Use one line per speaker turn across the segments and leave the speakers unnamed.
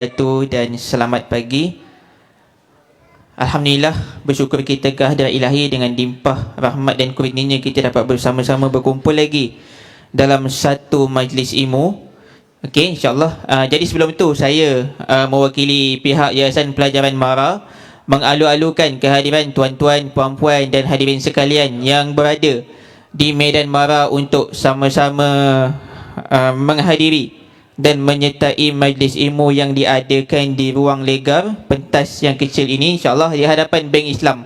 Dan selamat pagi. Alhamdulillah, bersyukur kita ke hadirat ilahi dengan limpah rahmat dan kurnianya kita dapat bersama-sama berkumpul lagi dalam satu majlis ilmu. Okey, insyaAllah. Jadi sebelum itu saya mewakili pihak Yayasan Pelajaran MARA mengalu-alukan kehadiran tuan-tuan, puan-puan dan hadirin sekalian yang berada di Medan MARA untuk sama-sama menghadiri dan menyertai majlis ilmu yang diadakan di ruang legar pentas yang kecil ini, insyaAllah di hadapan Bank Islam.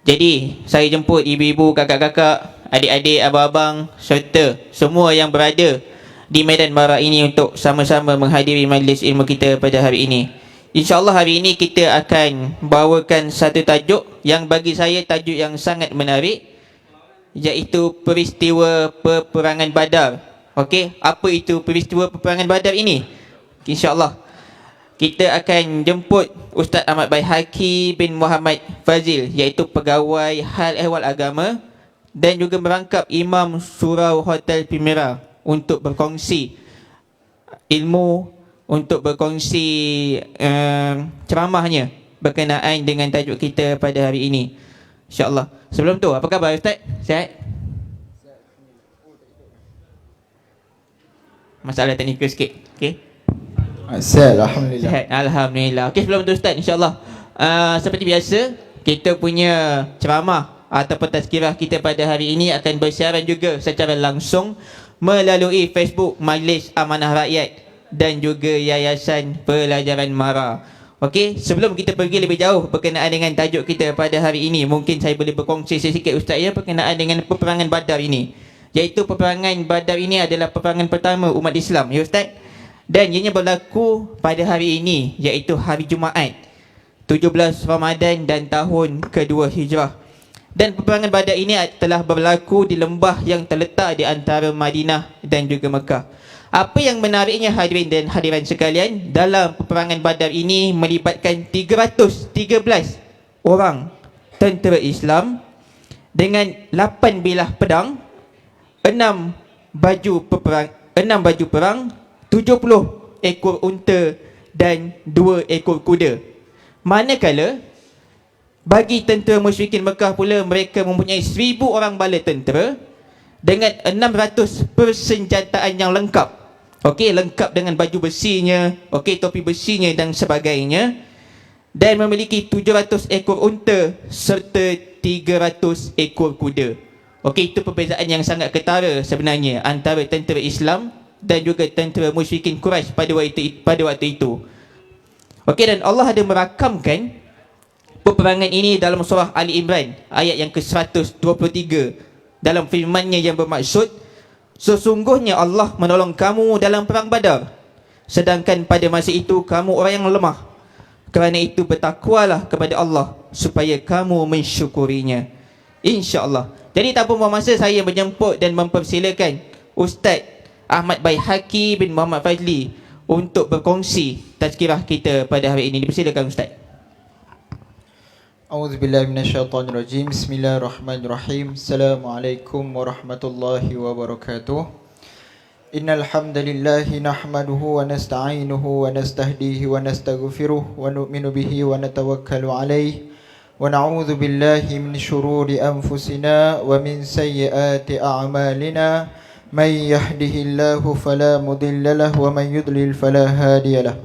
Jadi saya jemput ibu-ibu, kakak-kakak, adik-adik, abang-abang serta semua yang berada di Medan MARA ini untuk sama-sama menghadiri majlis ilmu kita pada hari ini. InsyaAllah hari ini kita akan bawakan satu tajuk yang bagi saya tajuk yang sangat menarik, iaitu peristiwa peperangan Badar. Okey, apa itu peristiwa peperangan Badar ini? InsyaAllah kita akan jemput Ustaz Ahmad Baihaqi bin Muhammad Fazil, iaitu pegawai hal ehwal agama dan juga merangkap Imam Surau Hotel Primera untuk berkongsi ilmu, untuk berkongsi ceramahnya berkenaan dengan tajuk kita pada hari ini, InsyaAllah. Sebelum tu, apa khabar Ustaz? Sihat? Masalah teknikal sikit. Okey.
Sihat, Alhamdulillah.
Sihat, Alhamdulillah. Okey, sebelum tu Ustaz, insyaAllah seperti biasa kita punya ceramah ataupun tazkirah kita pada hari ini akan bersiaran juga secara langsung melalui Facebook Majlis Amanah Rakyat dan juga Yayasan Pelajaran MARA. Okey, sebelum kita pergi lebih jauh berkenaan dengan tajuk kita pada hari ini, mungkin saya boleh berkongsi sedikit Ustaz ya berkenaan dengan peperangan Badar ini. Iaitu peperangan Badar ini adalah peperangan pertama umat Islam, ya Ustaz. Dan ianya berlaku pada hari ini, iaitu hari Jumaat 17 Ramadan dan tahun kedua Hijrah. Dan peperangan Badar ini telah berlaku di lembah yang terletak di antara Madinah dan juga Mekah. Apa yang menariknya hadirin dan hadirat sekalian, dalam peperangan Badar ini melibatkan 313 orang tentera Islam dengan 8 bilah pedang, 6 baju perang, 70 ekor unta dan 2 ekor kuda. Manakala bagi tentera musyrikin Mekah pula, mereka mempunyai 1000 orang bala tentera dengan 600 persenjataan yang lengkap. Okey, lengkap dengan baju besinya, okey, topi besinya dan sebagainya, dan memiliki 700 ekor unta serta 300 ekor kuda. Okey, itu perbezaan yang sangat ketara sebenarnya antara tentera Islam dan juga tentera musyrikin Quraisy pada waktu itu. Okey, dan Allah ada merakamkan peperangan ini dalam surah Ali Imran ayat yang ke-123 dalam firman-Nya yang bermaksud, sesungguhnya Allah menolong kamu dalam perang Badar, sedangkan pada masa itu kamu orang yang lemah. Kerana itu bertakwalah kepada Allah supaya kamu mensyukurinya, insya-Allah. Jadi tanpa membuang masa, saya menjemput dan mempersilakan Ustaz Ahmad Baihaqi bin Muhammad Fazli untuk berkongsi tazkirah kita pada hari ini. Dipersilakan Ustaz.
A'udzubillahi minasyaitonirrajim. Bismillahirrahmanirrahim. Assalamualaikum warahmatullahi wabarakatuh. Innal hamdalillahi nahmaduhu wa nasta'inuhu wa nastahdihi wa nastaghfiruh wa nu'minu bihi wa natawakkalu alaihi wa na'udzu billahi min syururi anfusina wa min sayyiati a'malina. Man yahdihillahu fala mudilla lahu wa man yudlil fala hadiya lahu.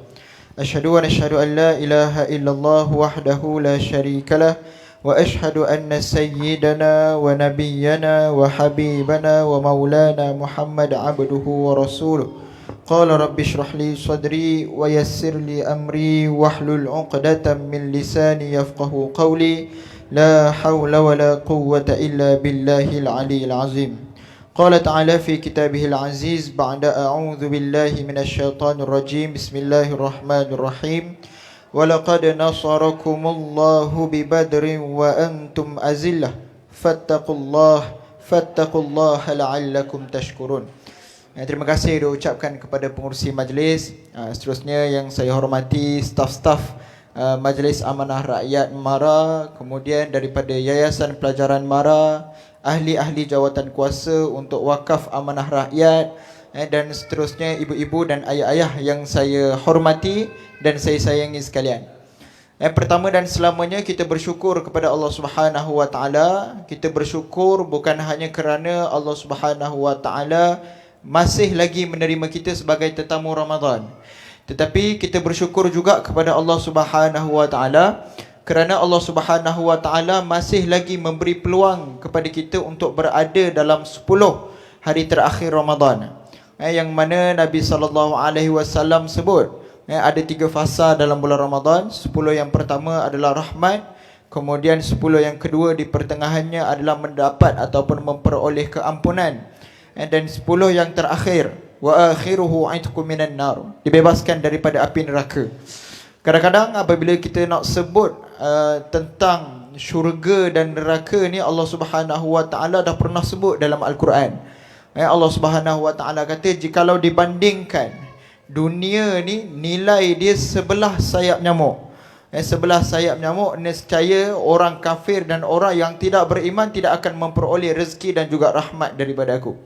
Asyhadu an la ilaha illallah wahdahu la syarika lah wa asyhadu anna sayyidana wa nabiyyana wa habibana wa maulana Muhammad abduhu wa rasuluh. Qala rabbi shrah li sadri wa yassir li amri wahlul 'uqdatam min lisani yafqahu qawli. La hawla wa la quwwata illa billahil aliyyil azim. Qala ta'ala fi kitabihil aziz ba'da a'udzu billahi minasyaitonir rajim. Bismillahirrahmanirrahim. Wa laqad nasarakumullahu bi badrin wa antum azillah fattaqullaha la'allakum tashkurun. Terima kasih diucapkan kepada pengurusi majlis. Seterusnya yang saya hormati staf-staf Majlis Amanah Rakyat MARA, kemudian daripada Yayasan Pelajaran MARA, ahli-ahli jawatan kuasa untuk wakaf amanah rakyat, dan seterusnya ibu-ibu dan ayah-ayah yang saya hormati dan saya sayangi sekalian. Yang pertama dan selamanya kita bersyukur kepada Allah Subhanahu wa taala. Kita bersyukur bukan hanya kerana Allah Subhanahu wa taala masih lagi menerima kita sebagai tetamu Ramadan, tetapi kita bersyukur juga kepada Allah Subhanahu wa taala kerana Allah Subhanahu wa taala masih lagi memberi peluang kepada kita untuk berada dalam 10 hari terakhir Ramadan. Yang mana Nabi sallallahu alaihi wasallam sebut ada 3 fasa dalam bulan Ramadan. 10 yang pertama adalah rahmat, kemudian 10 yang kedua di pertengahannya adalah mendapat ataupun memperoleh keampunan, dan 10 yang terakhir wa akhiruhu aitqu minan nar, dibebaskan daripada api neraka. Kadang-kadang apabila kita nak sebut tentang syurga dan neraka ni, Allah Subhanahu wa taala dah pernah sebut dalam Al-Quran. Allah Subhanahu wa taala kata jikalau dibandingkan dunia ni, nilai dia sebelah sayap nyamuk. Sebelah sayap nyamuk, nescaya orang kafir dan orang yang tidak beriman tidak akan memperoleh rezeki dan juga rahmat daripada aku.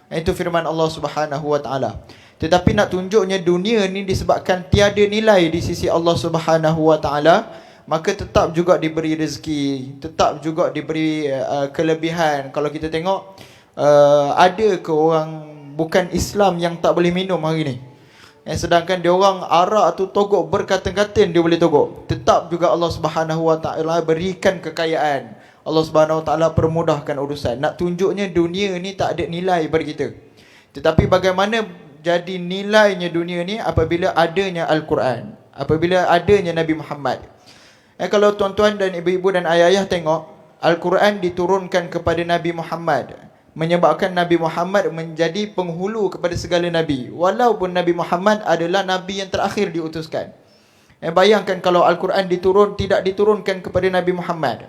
Itu firman Allah Subhanahu wa taala. Tetapi nak tunjuknya dunia ni disebabkan tiada nilai di sisi Allah Subhanahu wa taala, maka tetap juga diberi rezeki, tetap juga diberi kelebihan. Kalau kita tengok, ada ke orang bukan Islam yang tak boleh minum hari ni? Sedangkan dia orang arak tu togok berkaten-katen dia boleh togok. Tetap juga Allah Subhanahu wa taala berikan kekayaan. Allah Subhanahu wa taala permudahkan urusan. Nak tunjuknya dunia ni tak ada nilai bagi kita. Tetapi bagaimana jadi nilainya dunia ni? Apabila adanya Al-Quran, apabila adanya Nabi Muhammad. Kalau tuan-tuan dan ibu-ibu dan ayah-ayah tengok, Al-Quran diturunkan kepada Nabi Muhammad, menyebabkan Nabi Muhammad menjadi penghulu kepada segala Nabi, walaupun Nabi Muhammad adalah Nabi yang terakhir diutuskan. Bayangkan kalau Al-Quran tidak diturunkan kepada Nabi Muhammad,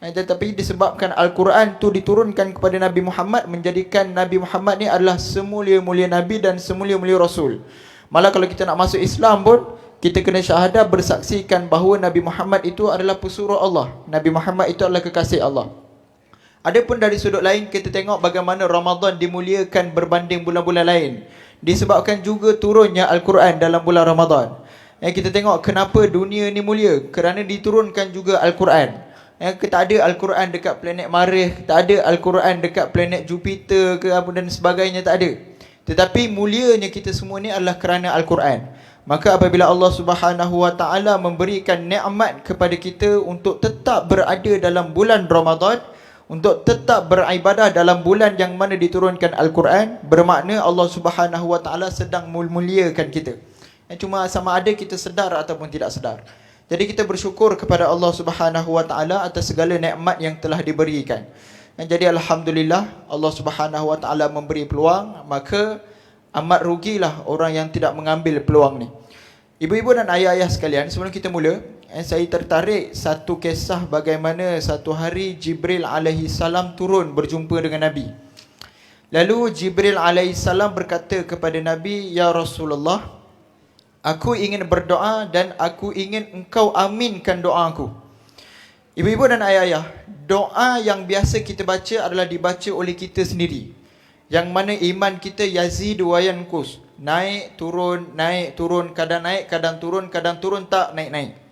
tetapi disebabkan Al-Quran tu diturunkan kepada Nabi Muhammad, menjadikan Nabi Muhammad ni adalah semulia-mulia Nabi dan semulia-mulia Rasul. Malah kalau kita nak masuk Islam pun, kita kena syahadah bersaksikan bahawa Nabi Muhammad itu adalah pesuruh Allah, Nabi Muhammad itu adalah kekasih Allah. Adapun dari sudut lain, kita tengok bagaimana Ramadan dimuliakan berbanding bulan-bulan lain, disebabkan juga turunnya Al-Quran dalam bulan Ramadan. Kita tengok kenapa dunia ni mulia, kerana diturunkan juga Al-Quran. Tak ada Al-Quran dekat planet Marikh, tak ada Al-Quran dekat planet Jupiter ke apa dan sebagainya, tak ada. Tetapi mulianya kita semua ni adalah kerana Al-Quran. Maka apabila Allah Subhanahu wa taala memberikan nikmat kepada kita untuk tetap berada dalam bulan Ramadan, untuk tetap beribadah dalam bulan yang mana diturunkan Al-Quran, bermakna Allah Subhanahu wa taala sedang memuliakan kita. Cuma sama ada kita sedar ataupun tidak sedar. Jadi kita bersyukur kepada Allah Subhanahu wa taala atas segala nikmat yang telah diberikan. Jadi alhamdulillah Allah Subhanahu wa taala memberi peluang, maka amat rugilah orang yang tidak mengambil peluang ni. Ibu-ibu dan ayah-ayah sekalian, sebelum kita mula, saya tertarik satu kisah bagaimana satu hari Jibril alaihi salam turun berjumpa dengan Nabi. Lalu Jibril alaihi salam berkata kepada Nabi, "Ya Rasulullah, aku ingin berdoa dan aku ingin engkau aminkan doa aku." Ibu-ibu dan ayah-ayah, doa yang biasa kita baca adalah dibaca oleh kita sendiri, yang mana iman kita yazid wa yanqus, naik turun, kadang naik, kadang turun, tak naik.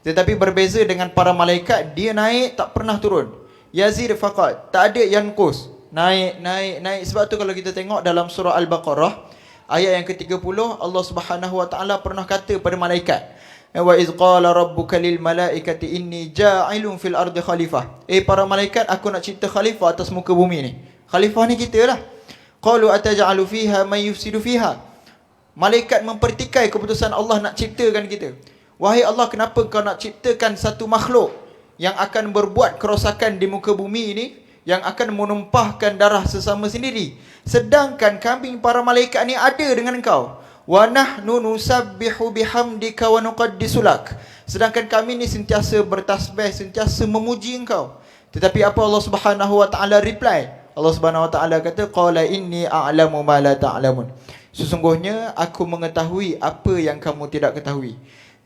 Tetapi berbeza dengan para malaikat, dia naik tak pernah turun. Yazid faqat, tak ada yanqus, naik. Sebab tu kalau kita tengok dalam surah Al-Baqarah ayat yang ke-30, Allah Subhanahu wa taala pernah kata pada malaikat, wa iz qala rabbuka lil malaikati inni ja'ilun fil ardi khalifah. Para malaikat, aku nak cipta khalifah atas muka bumi ni. Khalifah ni kita lah. Qalu ataj'alu fiha may yufsidu fiha. Malaikat mempertikai keputusan Allah nak ciptakan kita. Wahai Allah, kenapa kau nak ciptakan satu makhluk yang akan berbuat kerosakan di muka bumi ini, yang akan menumpahkan darah sesama sendiri, sedangkan kami para malaikat ni ada dengan engkau. Wa nahnu nusabbihu bihamdika wa nuqaddisu lak. Sedangkan kami ni sentiasa bertasbih, sentiasa memuji engkau. Tetapi apa Allah Subhanahu wa taala reply? Allah Subhanahu wa taala kata, qala inni a'lamu ma la ta'lamun. Sesungguhnya aku mengetahui apa yang kamu tidak ketahui.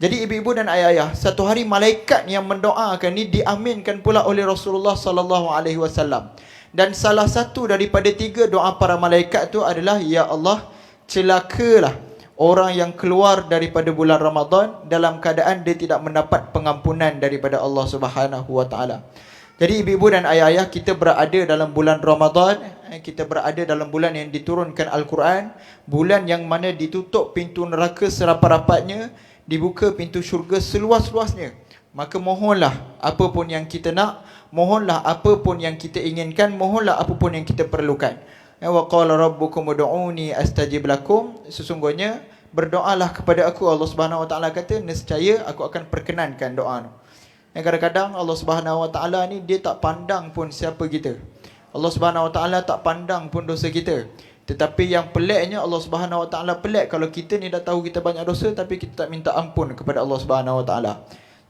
Jadi ibu-ibu dan ayah-ayah, satu hari malaikat yang mendoakan ni diaminkan pula oleh Rasulullah sallallahu alaihi wasallam. Dan salah satu daripada 3 doa para malaikat tu adalah, ya Allah, celakalah orang yang keluar daripada bulan Ramadan dalam keadaan dia tidak mendapat pengampunan daripada Allah Subhanahu wa taala. Jadi ibu-ibu dan ayah-ayah, kita berada dalam bulan Ramadan, kita berada dalam bulan yang diturunkan Al-Quran, bulan yang mana ditutup pintu neraka serapat-rapatnya, dibuka pintu syurga seluas-luasnya. Maka mohonlah apa pun yang kita nak, mohonlah apa pun yang kita inginkan, mohonlah apa pun yang kita perlukan. Wa qala rabbukum ud'uni astajib lakum. Sesungguhnya berdoalah kepada aku, Allah Subhanahu wa taala kata, nescaya aku akan perkenankan doa. Kadang-kadang Allah Subhanahu wa taala ni dia tak pandang pun siapa kita. Allah Subhanahu wa taala tak pandang pun dosa kita. Tetapi yang peliknya, Allah Subhanahu wa taala pelik kalau kita ni dah tahu kita banyak dosa tapi kita tak minta ampun kepada Allah Subhanahu wa taala.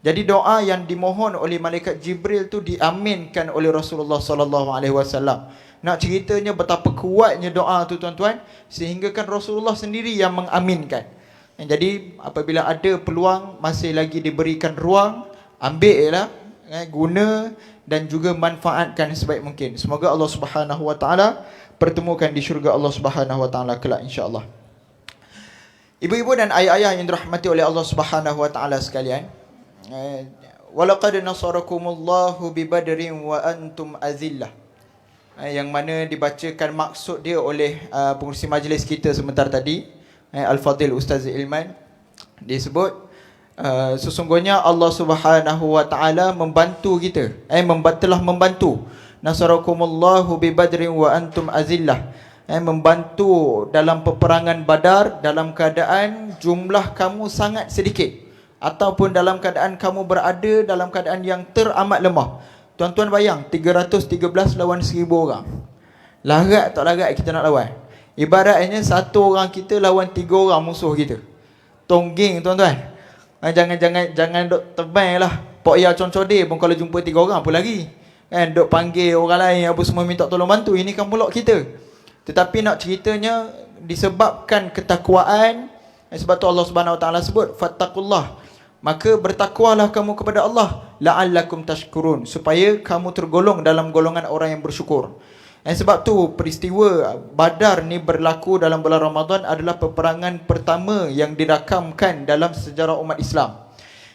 Jadi doa yang dimohon oleh malaikat Jibril tu diaminkan oleh Rasulullah sallallahu alaihi wasallam. Nak ceritanya betapa kuatnya doa tu tuan-tuan, sehingga kan Rasulullah sendiri yang mengaminkan. Jadi apabila ada peluang, masih lagi diberikan ruang, ambillah, guna dan juga manfaatkan sebaik mungkin. Semoga Allah Subhanahu wa taala pertemukan di syurga Allah Subhanahu wa taala kelak insya-Allah. Ibu-ibu dan ayah-ayah yang dirahmati oleh Allah Subhanahu wa taala sekalian, walaqad nasarakumullahu bibadrin wa antum azillah, yang mana dibacakan maksud dia oleh pengurusi majlis kita sebentar tadi, Al-Fadhil Ustaz Ilman. Dia sebut sesungguhnya Allah Subhanahu wa taala membantu kita, telah membantu. Nasarakumullahu bibadrin wa antum azillah, membantu dalam peperangan Badar dalam keadaan jumlah kamu sangat sedikit, ataupun dalam keadaan kamu berada dalam keadaan yang teramat lemah. Tuan-tuan bayang, 313 lawan 1000 orang. Larat tak larat kita nak lawan. Ibaratnya satu orang kita lawan 3 orang musuh kita. Tongging tuan-tuan. Jangan duk tebang lah. Pok ya concode pun kalau jumpa 3 orang apa lagi. Duk panggil orang lain apa semua minta tolong bantu. Ini kan pulak kita. Tetapi nak ceritanya disebabkan ketakwaan. Sebab tu Allah Subhanahu wa taala sebut fattaqullah. Maka bertakwalah kamu kepada Allah, la'allakum tashkurun, supaya kamu tergolong dalam golongan orang yang bersyukur. Sebab tu peristiwa Badar ni berlaku dalam bulan Ramadan adalah peperangan pertama yang dirakamkan dalam sejarah umat Islam.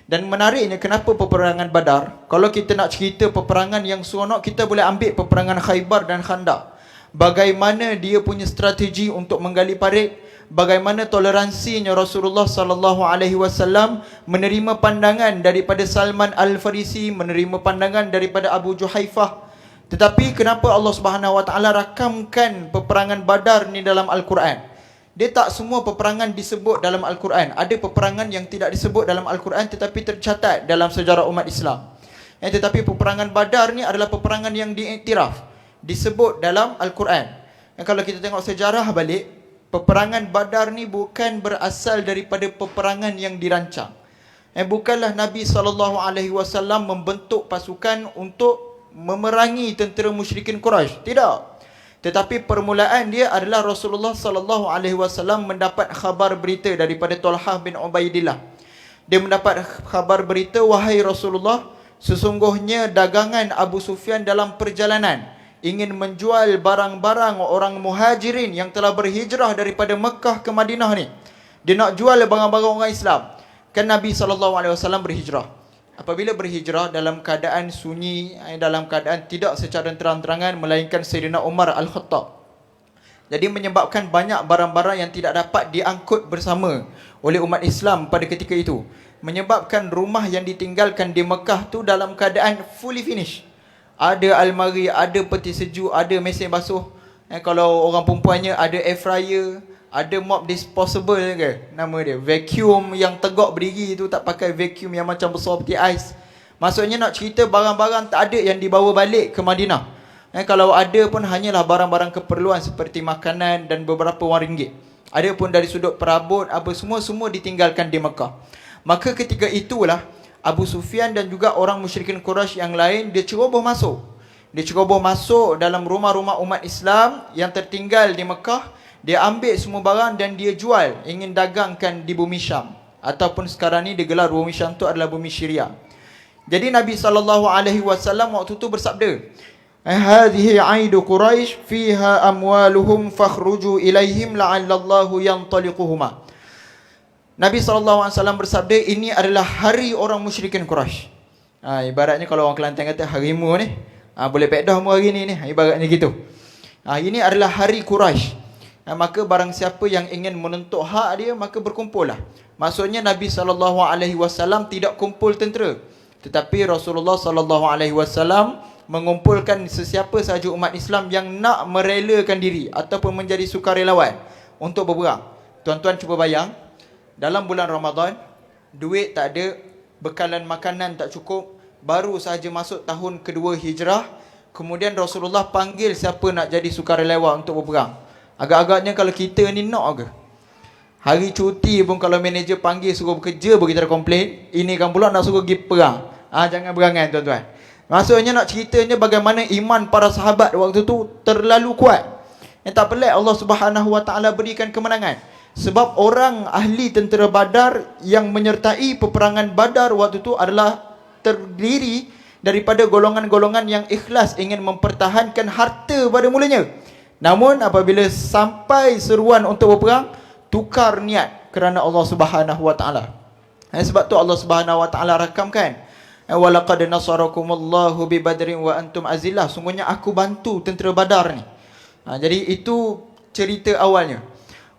Dan menariknya, kenapa peperangan Badar? Kalau kita nak cerita peperangan yang seronok, kita boleh ambil peperangan Khaybar dan Khandaq. Bagaimana dia punya strategi untuk menggali parit, bagaimana toleransinya Rasulullah sallallahu alaihi wasallam menerima pandangan daripada Salman Al-Farisi, menerima pandangan daripada Abu Juhaifah. Tetapi kenapa Allah Subhanahu wa taala rakamkan peperangan Badar ni dalam Al-Quran? Dia tak semua peperangan disebut dalam Al-Quran. Ada peperangan yang tidak disebut dalam Al-Quran tetapi tercatat dalam sejarah umat Islam. Tetapi peperangan Badar ni adalah peperangan yang diiktiraf, disebut dalam Al-Quran. Kalau kita tengok sejarah balik, peperangan Badar ni bukan berasal daripada peperangan yang dirancang. Bukanlah Nabi SAW membentuk pasukan untuk memerangi tentera musyrikin Quraisy. Tidak. Tetapi permulaan dia adalah Rasulullah SAW mendapat khabar berita daripada Talhah bin Ubaidillah. Dia mendapat khabar berita, wahai Rasulullah, sesungguhnya dagangan Abu Sufyan dalam perjalanan ingin menjual barang-barang orang muhajirin yang telah berhijrah daripada Mekah ke Madinah ni. Dia nak jual barang-barang orang Islam. Kan Nabi SAW berhijrah. Apabila berhijrah dalam keadaan sunyi, dalam keadaan tidak secara terang-terangan, melainkan Sayyidina Umar Al-Khattab. Jadi menyebabkan banyak barang-barang yang tidak dapat diangkut bersama oleh umat Islam pada ketika itu. Menyebabkan rumah yang ditinggalkan di Mekah tu dalam keadaan fully finished. Ada almari, ada peti sejuk, ada mesin basuh. Kalau orang perempuannya ada air fryer, ada mop disposable ke nama dia, vacuum yang tegak berdiri tu, tak pakai vacuum yang macam besar seperti ais. Maksudnya nak cerita barang-barang tak ada yang dibawa balik ke Madinah. Kalau ada pun hanyalah barang-barang keperluan seperti makanan dan beberapa wang ringgit. Ada pun dari sudut perabot apa semua ditinggalkan di Mekah. Maka ketika itulah Abu Sufyan dan juga orang musyrikin Quraisy yang lain, dia ceroboh masuk. Dia ceroboh masuk dalam rumah-rumah umat Islam yang tertinggal di Mekah. Dia ambil semua barang dan dia jual, ingin dagangkan di bumi Syam. Ataupun sekarang ni dia gelar bumi Syam tu adalah bumi Syria. Jadi Nabi SAW waktu tu bersabda, hadhihi 'aidu Quraisy fiha amwaluhum fakhruju ilaihim la'allallahu yantaliquhuma. Nabi SAW bersabda, ini adalah hari orang musyrikin Quraisy. Ibaratnya kalau orang Kelantan kata harimu ni, boleh pedah mu hari ni, ibaratnya gitu. Ini adalah hari Quraisy. Maka barang siapa yang ingin menuntut hak dia, maka berkumpullah. Maksudnya Nabi SAW tidak kumpul tentera, tetapi Rasulullah SAW mengumpulkan sesiapa sahaja umat Islam yang nak merelakan diri ataupun menjadi sukarelawan untuk berperang. Tuan-tuan cuba bayang, dalam bulan Ramadan, duit tak ada, bekalan makanan tak cukup, baru sahaja masuk tahun kedua hijrah, kemudian Rasulullah panggil siapa nak jadi sukarelawan untuk berperang. Agak-agaknya kalau kita ni nak ke? Hari cuti pun kalau manager panggil suruh bekerja pun kita dah komplain, ini kan pula nak suruh pergi perang. Jangan berangan tuan-tuan. Maksudnya nak ceritanya bagaimana iman para sahabat waktu tu terlalu kuat. Yang tak pelik Allah Subhanahu Wa Taala berikan kemenangan. Sebab orang ahli tentera Badar yang menyertai peperangan Badar waktu itu adalah terdiri daripada golongan-golongan yang ikhlas ingin mempertahankan harta pada mulanya. Namun apabila sampai seruan untuk berperang, tukar niat kerana Allah Subhanahu Wa Taala. Sebab tu Allah Subhanahu Wa Taala rakamkan, walaqad nasarakumullahu bi badrin wa antum azillah. Sungguhnya aku bantu tentera Badar ni. Jadi itu cerita awalnya.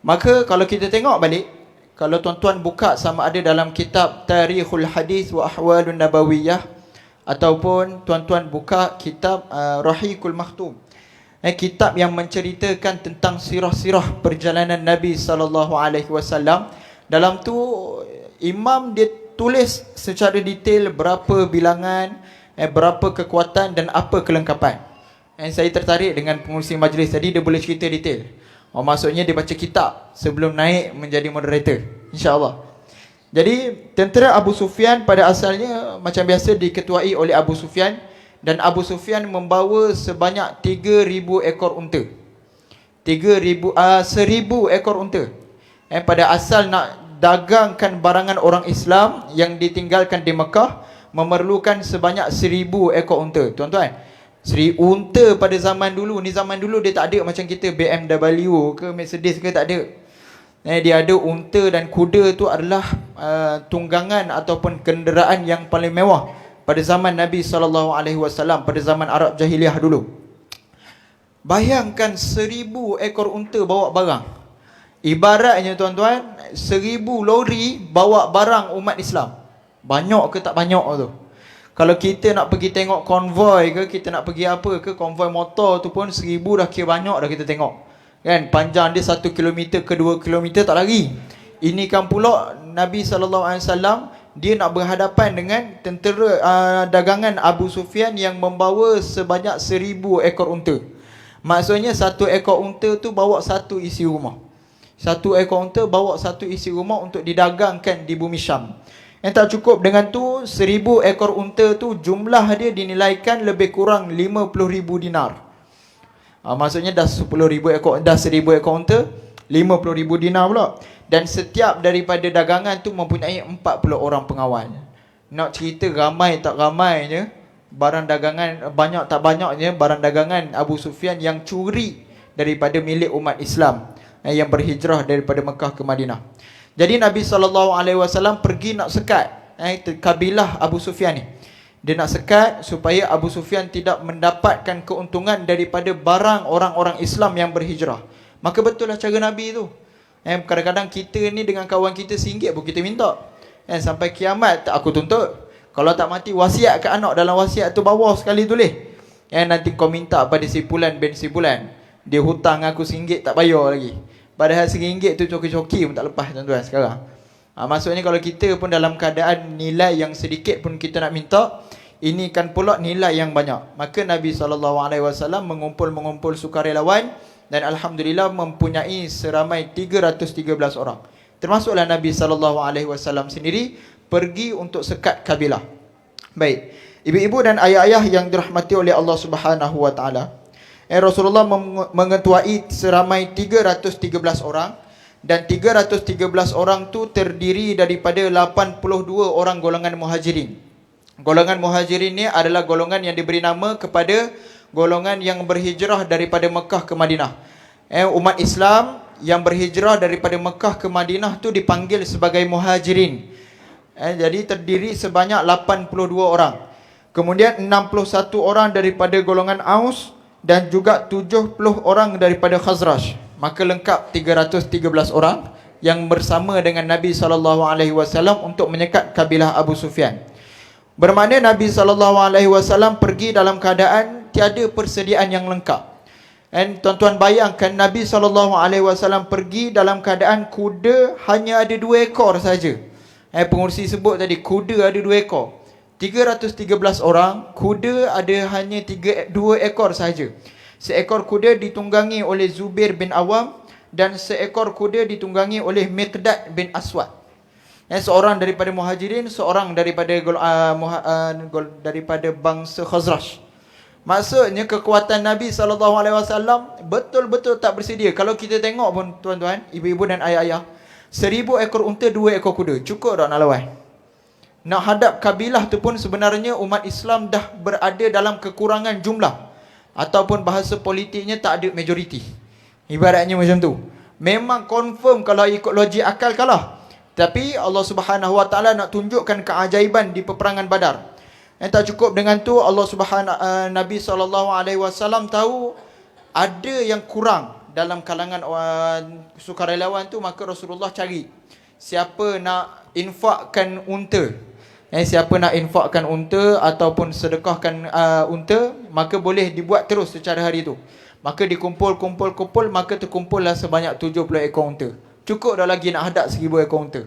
Maka kalau kita tengok balik, kalau tuan-tuan buka sama ada dalam kitab Tarikhul Hadis wa Ahwalun Nabawiyah, ataupun tuan-tuan buka kitab Rahiqul Makhtum, kitab yang menceritakan tentang sirah-sirah perjalanan Nabi SAW. Dalam tu imam dia tulis secara detail berapa bilangan, berapa kekuatan dan apa kelengkapan. Saya tertarik dengan pengurusi majlis tadi, dia boleh cerita detail. Maksudnya dia baca kitab sebelum naik menjadi moderator, insya-Allah. Jadi tentera Abu Sufyan pada asalnya macam biasa diketuai oleh Abu Sufyan, dan Abu Sufyan membawa sebanyak 3,000 ekor unta. 1,000 ekor unta. Pada asal nak dagangkan barangan orang Islam yang ditinggalkan di Mekah, memerlukan sebanyak 1,000 ekor unta. Tuan-tuan, unta pada zaman dulu, ni zaman dulu dia tak ada macam kita BMW ke Mercedes ke, tak ada. Dia ada unta dan kuda tu adalah tunggangan ataupun kenderaan yang paling mewah pada zaman Nabi SAW, pada zaman Arab Jahiliyah dulu. Bayangkan 1,000 ekor unta bawa barang. Ibaratnya tuan-tuan, 1,000 lori bawa barang umat Islam. Banyak ke tak banyak tu? Kalau kita nak pergi tengok konvoi ke, kita nak pergi apa ke, konvoi motor tu pun 1,000 dah kira banyak dah kita tengok. Kan, panjang dia 1 km ke 2 km tak lari. Ini kan pula Nabi SAW, dia nak berhadapan dengan tentera dagangan Abu Sufyan yang membawa sebanyak 1,000 ekor unta. Maksudnya 1 ekor unta tu bawa 1 isi rumah. 1 ekor unta bawa 1 isi rumah untuk didagangkan di bumi Syam. Yang tak cukup dengan tu, 1,000 ekor unta tu jumlah dia dinilaikan lebih kurang 50,000 dinar. Maksudnya dah 10,000 ekor, dah 1,000 ekor unta, 50,000 dinar pula. Dan setiap daripada dagangan tu mempunyai 40 orang pengawal. Nak cerita ramai tak ramainya barang dagangan, banyak tak banyaknya barang dagangan Abu Sufyan yang curi daripada milik umat Islam yang berhijrah daripada Mekah ke Madinah. Jadi Nabi SAW pergi nak sekat kabilah Abu Sufyan ni. Dia nak sekat supaya Abu Sufyan tidak mendapatkan keuntungan daripada barang orang-orang Islam yang berhijrah. Maka betul lah cara Nabi tu. Kadang-kadang kita ni dengan kawan kita RM1 pun kita minta. Sampai kiamat tak aku tuntut. Kalau tak mati wasiat ke anak, dalam wasiat tu bawah sekali tulis. Nanti kau minta pada si Fulan bin si Fulan, dia hutang aku RM1 tak bayar lagi. Padahal RM1 tu coki-coki pun tak lepas tuan-tuan sekarang. Maksudnya kalau kita pun dalam keadaan nilai yang sedikit pun kita nak minta, ini kan pula nilai yang banyak. Maka Nabi SAW mengumpul sukarelawan, dan Alhamdulillah mempunyai seramai 313 orang. Termasuklah Nabi SAW sendiri pergi untuk sekat kabilah. Baik, ibu-ibu dan ayah-ayah yang dirahmati oleh Allah Subhanahu Wa Taala, Rasulullah mengetuai seramai 313 orang, dan 313 orang tu terdiri daripada 82 orang golongan muhajirin. Golongan muhajirin ni adalah golongan yang diberi nama kepada golongan yang berhijrah daripada Mekah ke Madinah. Umat Islam yang berhijrah daripada Mekah ke Madinah tu dipanggil sebagai muhajirin. Jadi terdiri sebanyak 82 orang. Kemudian 61 orang daripada golongan Aus dan juga 70 orang daripada Khazraj. Maka lengkap 313 orang yang bersama dengan Nabi SAW untuk menyekat kabilah Abu Sufyan. Bermakna Nabi SAW pergi dalam keadaan tiada persediaan yang lengkap. Dan tuan-tuan bayangkan Nabi SAW pergi dalam keadaan kuda hanya ada 2 ekor saja. Pengurusi sebut tadi kuda ada 2 ekor. 313 orang, kuda ada hanya 2 ekor saja. Seekor kuda ditunggangi oleh Zubair bin Awam dan seekor kuda ditunggangi oleh Miqdad bin Aswad. Seorang daripada muhajirin, seorang daripada daripada bangsa Khazraj. Maksudnya kekuatan Nabi SAW betul-betul tak bersedia. Kalau kita tengok pun tuan-tuan, ibu-ibu dan ayah-ayah, 1000 ekor unta, 2 ekor kuda. Cukup tak nak lawan? Nak hadap kabilah tu pun sebenarnya umat Islam dah berada dalam kekurangan jumlah. Ataupun bahasa politiknya tak ada majoriti. Ibaratnya macam tu. Memang confirm kalau ikut logik akal kalah. Tapi Allah Subhanahu Wa Taala nak tunjukkan keajaiban di peperangan Badar. Tak cukup dengan tu, Nabi SAW tahu ada yang kurang dalam kalangan sukarelawan tu, maka Rasulullah cari siapa nak infakkan unta. Siapa nak infakkan unta ataupun sedekahkan unta, maka boleh dibuat terus secara hari itu. Maka dikumpul, maka terkumpullah sebanyak 70 ekor unta. Cukup dah lagi nak hadap 1000 ekor unta?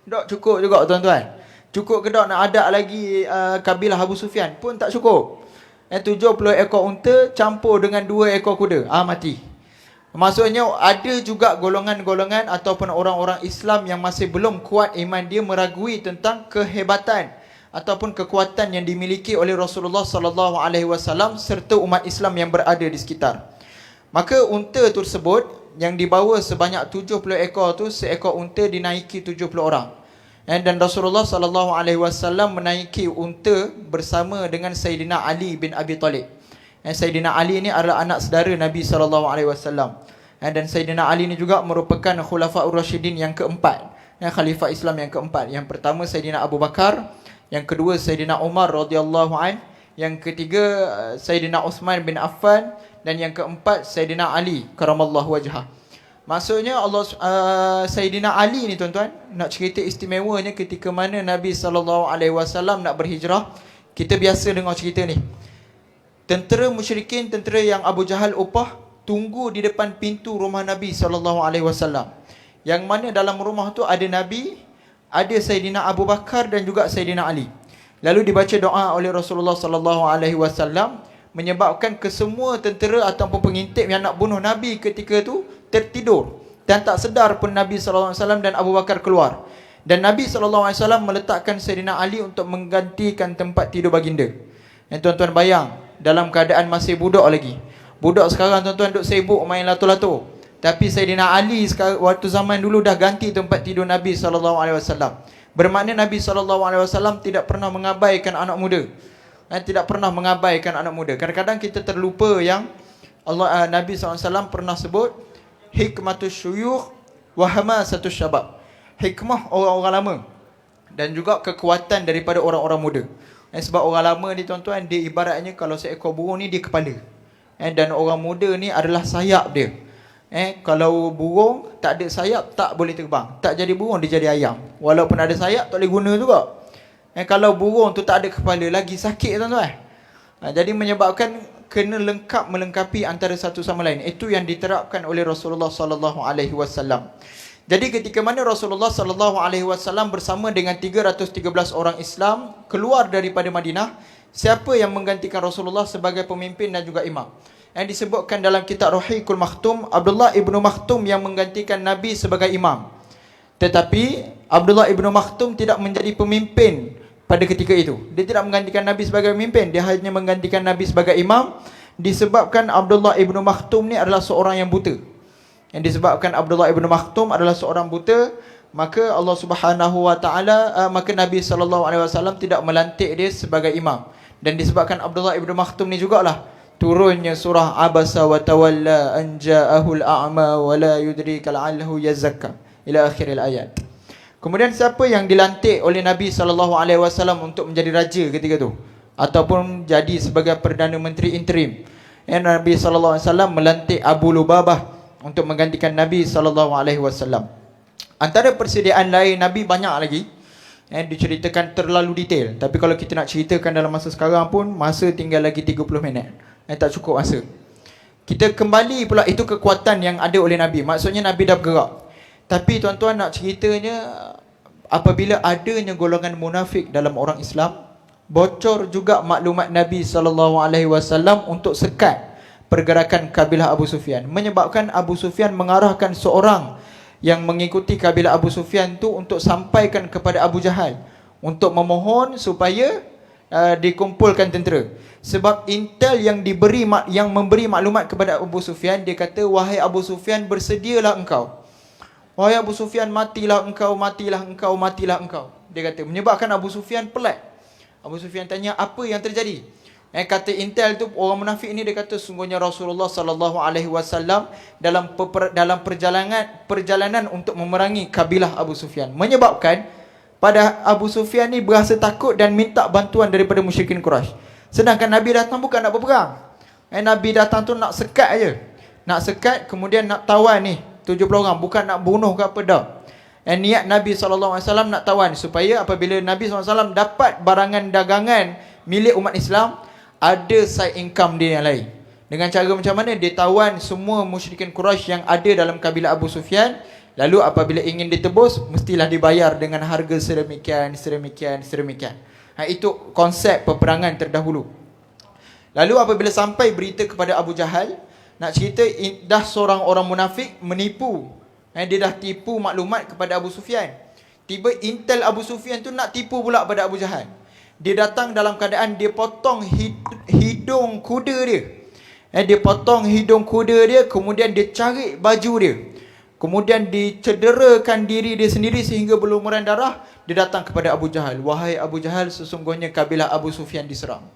Tak cukup juga tuan-tuan. Cukup ke tak nak hadap lagi kabilah Abu Sufyan? Pun tak cukup. 70 ekor unta campur dengan 2 ekor kuda. Mati. Maksudnya ada juga golongan-golongan ataupun orang-orang Islam yang masih belum kuat iman dia, meragui tentang kehebatan ataupun kekuatan yang dimiliki oleh Rasulullah SAW serta umat Islam yang berada di sekitar. Maka unta tersebut yang dibawa sebanyak 70 ekor tu, seekor unta dinaiki 70 orang. Dan Rasulullah SAW menaiki unta bersama dengan Sayyidina Ali bin Abi Talib. Sayyidina Ali ni adalah anak saudara Nabi SAW. Dan Sayyidina Ali ni juga merupakan Khulafaur Rasyidin yang keempat, Khalifah Islam yang keempat. Yang pertama Sayyidina Abu Bakar, yang kedua Sayyidina Umar radhiyallahu an, yang ketiga Sayyidina Uthman bin Affan, dan yang keempat Sayyidina Ali karamallahu wajhah. Maksudnya Sayyidina Ali ni tuan-tuan, nak cerita istimewanya ketika mana Nabi SAW nak berhijrah. Kita biasa dengar cerita ni. Tentera musyrikin, tentera yang Abu Jahal upah, tunggu di depan pintu rumah Nabi SAW. Yang mana dalam rumah tu ada Nabi, ada Sayyidina Abu Bakar dan juga Sayyidina Ali. Lalu dibaca doa oleh Rasulullah SAW, menyebabkan kesemua tentera ataupun pengintip yang nak bunuh Nabi ketika tu tertidur. Dan tak sedar pun Nabi SAW dan Abu Bakar keluar. Dan Nabi SAW meletakkan Sayyidina Ali untuk menggantikan tempat tidur baginda. Tuan-tuan bayang, dalam keadaan masih budak lagi. Budak sekarang tuan-tuan duk sibuk main lato-lato. Tapi Sayyidina Ali sekarang, waktu zaman dulu dah ganti tempat tidur Nabi SAW. Bermakna Nabi SAW tidak pernah mengabaikan anak muda. Tidak pernah mengabaikan anak muda. Kadang-kadang kita terlupa yang Nabi SAW pernah sebut hikmatus syuyukh wa hamasatus syabab. Hikmah orang-orang lama dan juga kekuatan daripada orang-orang muda. Sebab orang lama ni tuan-tuan, dia ibaratnya kalau seekor burung ni dia kepala. Dan orang muda ni adalah sayap dia. Kalau burung tak ada sayap tak boleh terbang. Tak jadi burung, dia jadi ayam. Walaupun ada sayap tak boleh guna juga. Kalau burung tu tak ada kepala, lagi sakit tuan-tuan. Jadi menyebabkan kena lengkap melengkapi antara satu sama lain. Itu yang diterapkan oleh Rasulullah SAW. Jadi ketika mana Rasulullah SAW bersama dengan 313 orang Islam keluar daripada Madinah, siapa yang menggantikan Rasulullah sebagai pemimpin dan juga imam? Yang disebutkan dalam kitab Ruhiqul Makhtum, Abdullah ibnu Makhtum yang menggantikan Nabi sebagai imam. Tetapi Abdullah ibnu Makhtum tidak menjadi pemimpin pada ketika itu. Dia tidak menggantikan Nabi sebagai pemimpin, dia hanya menggantikan Nabi sebagai imam. Disebabkan Abdullah ibnu Makhtum ni adalah seorang yang buta. Yang disebabkan Abdullah ibnu Makhtum adalah seorang buta, maka Allah Subhanahu Wa Taala, maka Nabi SAW tidak melantik dia sebagai imam. Dan disebabkan Abdullah ibnu Makhtum ni jugalah turunnya surah Abasa wa tawalla an ja'ahul a'ma wa la yudrika la'allahu yazakka ila akhiril ayat. Kemudian siapa yang dilantik oleh Nabi SAW untuk menjadi raja ketika itu, ataupun jadi sebagai Perdana Menteri interim? Nabi SAW melantik Abu Lubabah untuk menggantikan Nabi SAW. Antara persediaan lain Nabi banyak lagi, diceritakan terlalu detail. Tapi kalau kita nak ceritakan dalam masa sekarang pun, masa tinggal lagi 30 minit, tak cukup masa. Kita kembali pula, itu kekuatan yang ada oleh Nabi. Maksudnya Nabi dah bergerak. Tapi tuan-tuan nak ceritanya, apabila adanya golongan munafik dalam orang Islam, bocor juga maklumat Nabi SAW untuk sekat pergerakan kabilah Abu Sufyan. Menyebabkan Abu Sufyan mengarahkan seorang yang mengikuti kabilah Abu Sufyan tu untuk sampaikan kepada Abu Jahal, untuk memohon supaya dikumpulkan tentera. Sebab intel yang memberi maklumat kepada Abu Sufyan, dia kata, wahai Abu Sufyan, bersedialah engkau. Wahai Abu Sufyan, matilah engkau, matilah engkau, matilah engkau. Dia kata, menyebabkan Abu Sufyan pelik. Abu Sufyan tanya, apa yang terjadi? Kata intel tu, orang munafik ni, dia kata, sungguhnya Rasulullah SAW dalam perjalanan untuk memerangi kabilah Abu Sufyan. Menyebabkan pada Abu Sufyan ni berasa takut dan minta bantuan daripada musyrikin Quraisy. Sedangkan Nabi datang bukan nak berperang. Nabi datang tu nak sekat aja. Nak sekat, kemudian nak tawan ni 70 orang, bukan nak bunuh ke apa dah. Niat Nabi SAW nak tawan, supaya apabila Nabi SAW dapat barangan dagangan milik umat Islam, ada side income dia yang lain. Dengan cara macam mana? Dia tawan semua musyrikin Quraisy yang ada dalam kabilah Abu Sufyan. Lalu apabila ingin ditebus, mestilah dibayar dengan harga sedemikian. Itu konsep peperangan terdahulu. Lalu apabila sampai berita kepada Abu Jahal, nak cerita dah seorang orang munafik menipu. Dia dah tipu maklumat kepada Abu Sufyan. Tiba intel Abu Sufyan tu nak tipu pula pada Abu Jahal. Dia datang dalam keadaan dia potong hidung kuda dia. Dia potong hidung kuda dia, kemudian dia carik baju dia. Kemudian dicederakan diri dia sendiri sehingga berlumuran darah. Dia datang kepada Abu Jahal. Wahai Abu Jahal, sesungguhnya kabilah Abu Sufyan diserang.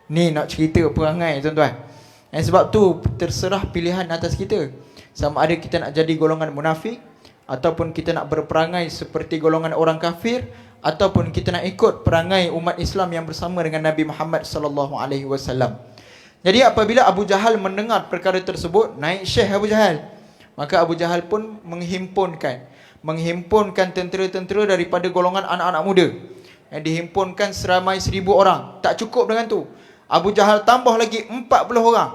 Ni nak cerita perangai, tuan-tuan. Sebab tu terserah pilihan atas kita. Sama ada kita nak jadi golongan munafik, ataupun kita nak berperangai seperti golongan orang kafir, ataupun kita nak ikut perangai umat Islam yang bersama dengan Nabi Muhammad SAW. Jadi apabila Abu Jahal mendengar perkara tersebut, naik syekh Abu Jahal. Maka Abu Jahal pun menghimpunkan tentera-tentera daripada golongan anak-anak muda. Dihimpunkan seramai 1000 orang. Tak cukup dengan tu, Abu Jahal tambah lagi 40 orang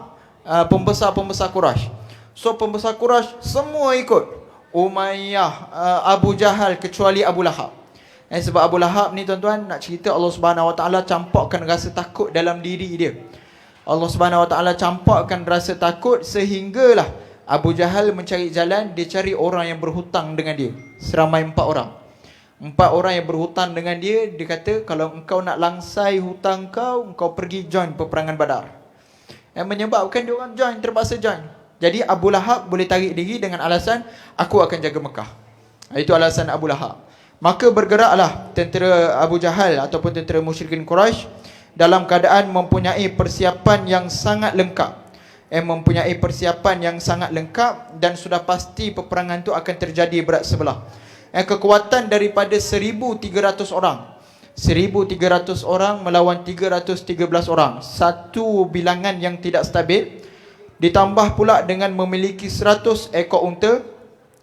pembesar-pembesar Quraisy. So pembesar Quraisy semua ikut Umayyah, Abu Jahal, kecuali Abu Lahab. Sebab Abu Lahab ni, tuan-tuan, nak cerita Allah Subhanahu Wa Taala campakkan rasa takut dalam diri dia. Allah Subhanahu Wa Taala campakkan rasa takut sehinggalah Abu Jahal mencari jalan. Dia cari orang yang berhutang dengan dia, seramai 4 orang. 4 orang yang berhutang dengan dia. Dia kata, kalau engkau nak langsai hutang kau pergi join peperangan Badar. Menyebabkan dia orang terpaksa join. Jadi Abu Lahab boleh tarik diri dengan alasan, aku akan jaga Mekah. Itu alasan Abu Lahab. Maka bergeraklah tentera Abu Jahal ataupun tentera musyrikin Quraisy dalam keadaan mempunyai persiapan yang sangat lengkap. Dan sudah pasti peperangan itu akan terjadi berat sebelah. Kekuatan daripada 1,300 orang. 1,300 orang melawan 313 orang. Satu bilangan yang tidak stabil. Ditambah pula dengan memiliki 100 ekor unta,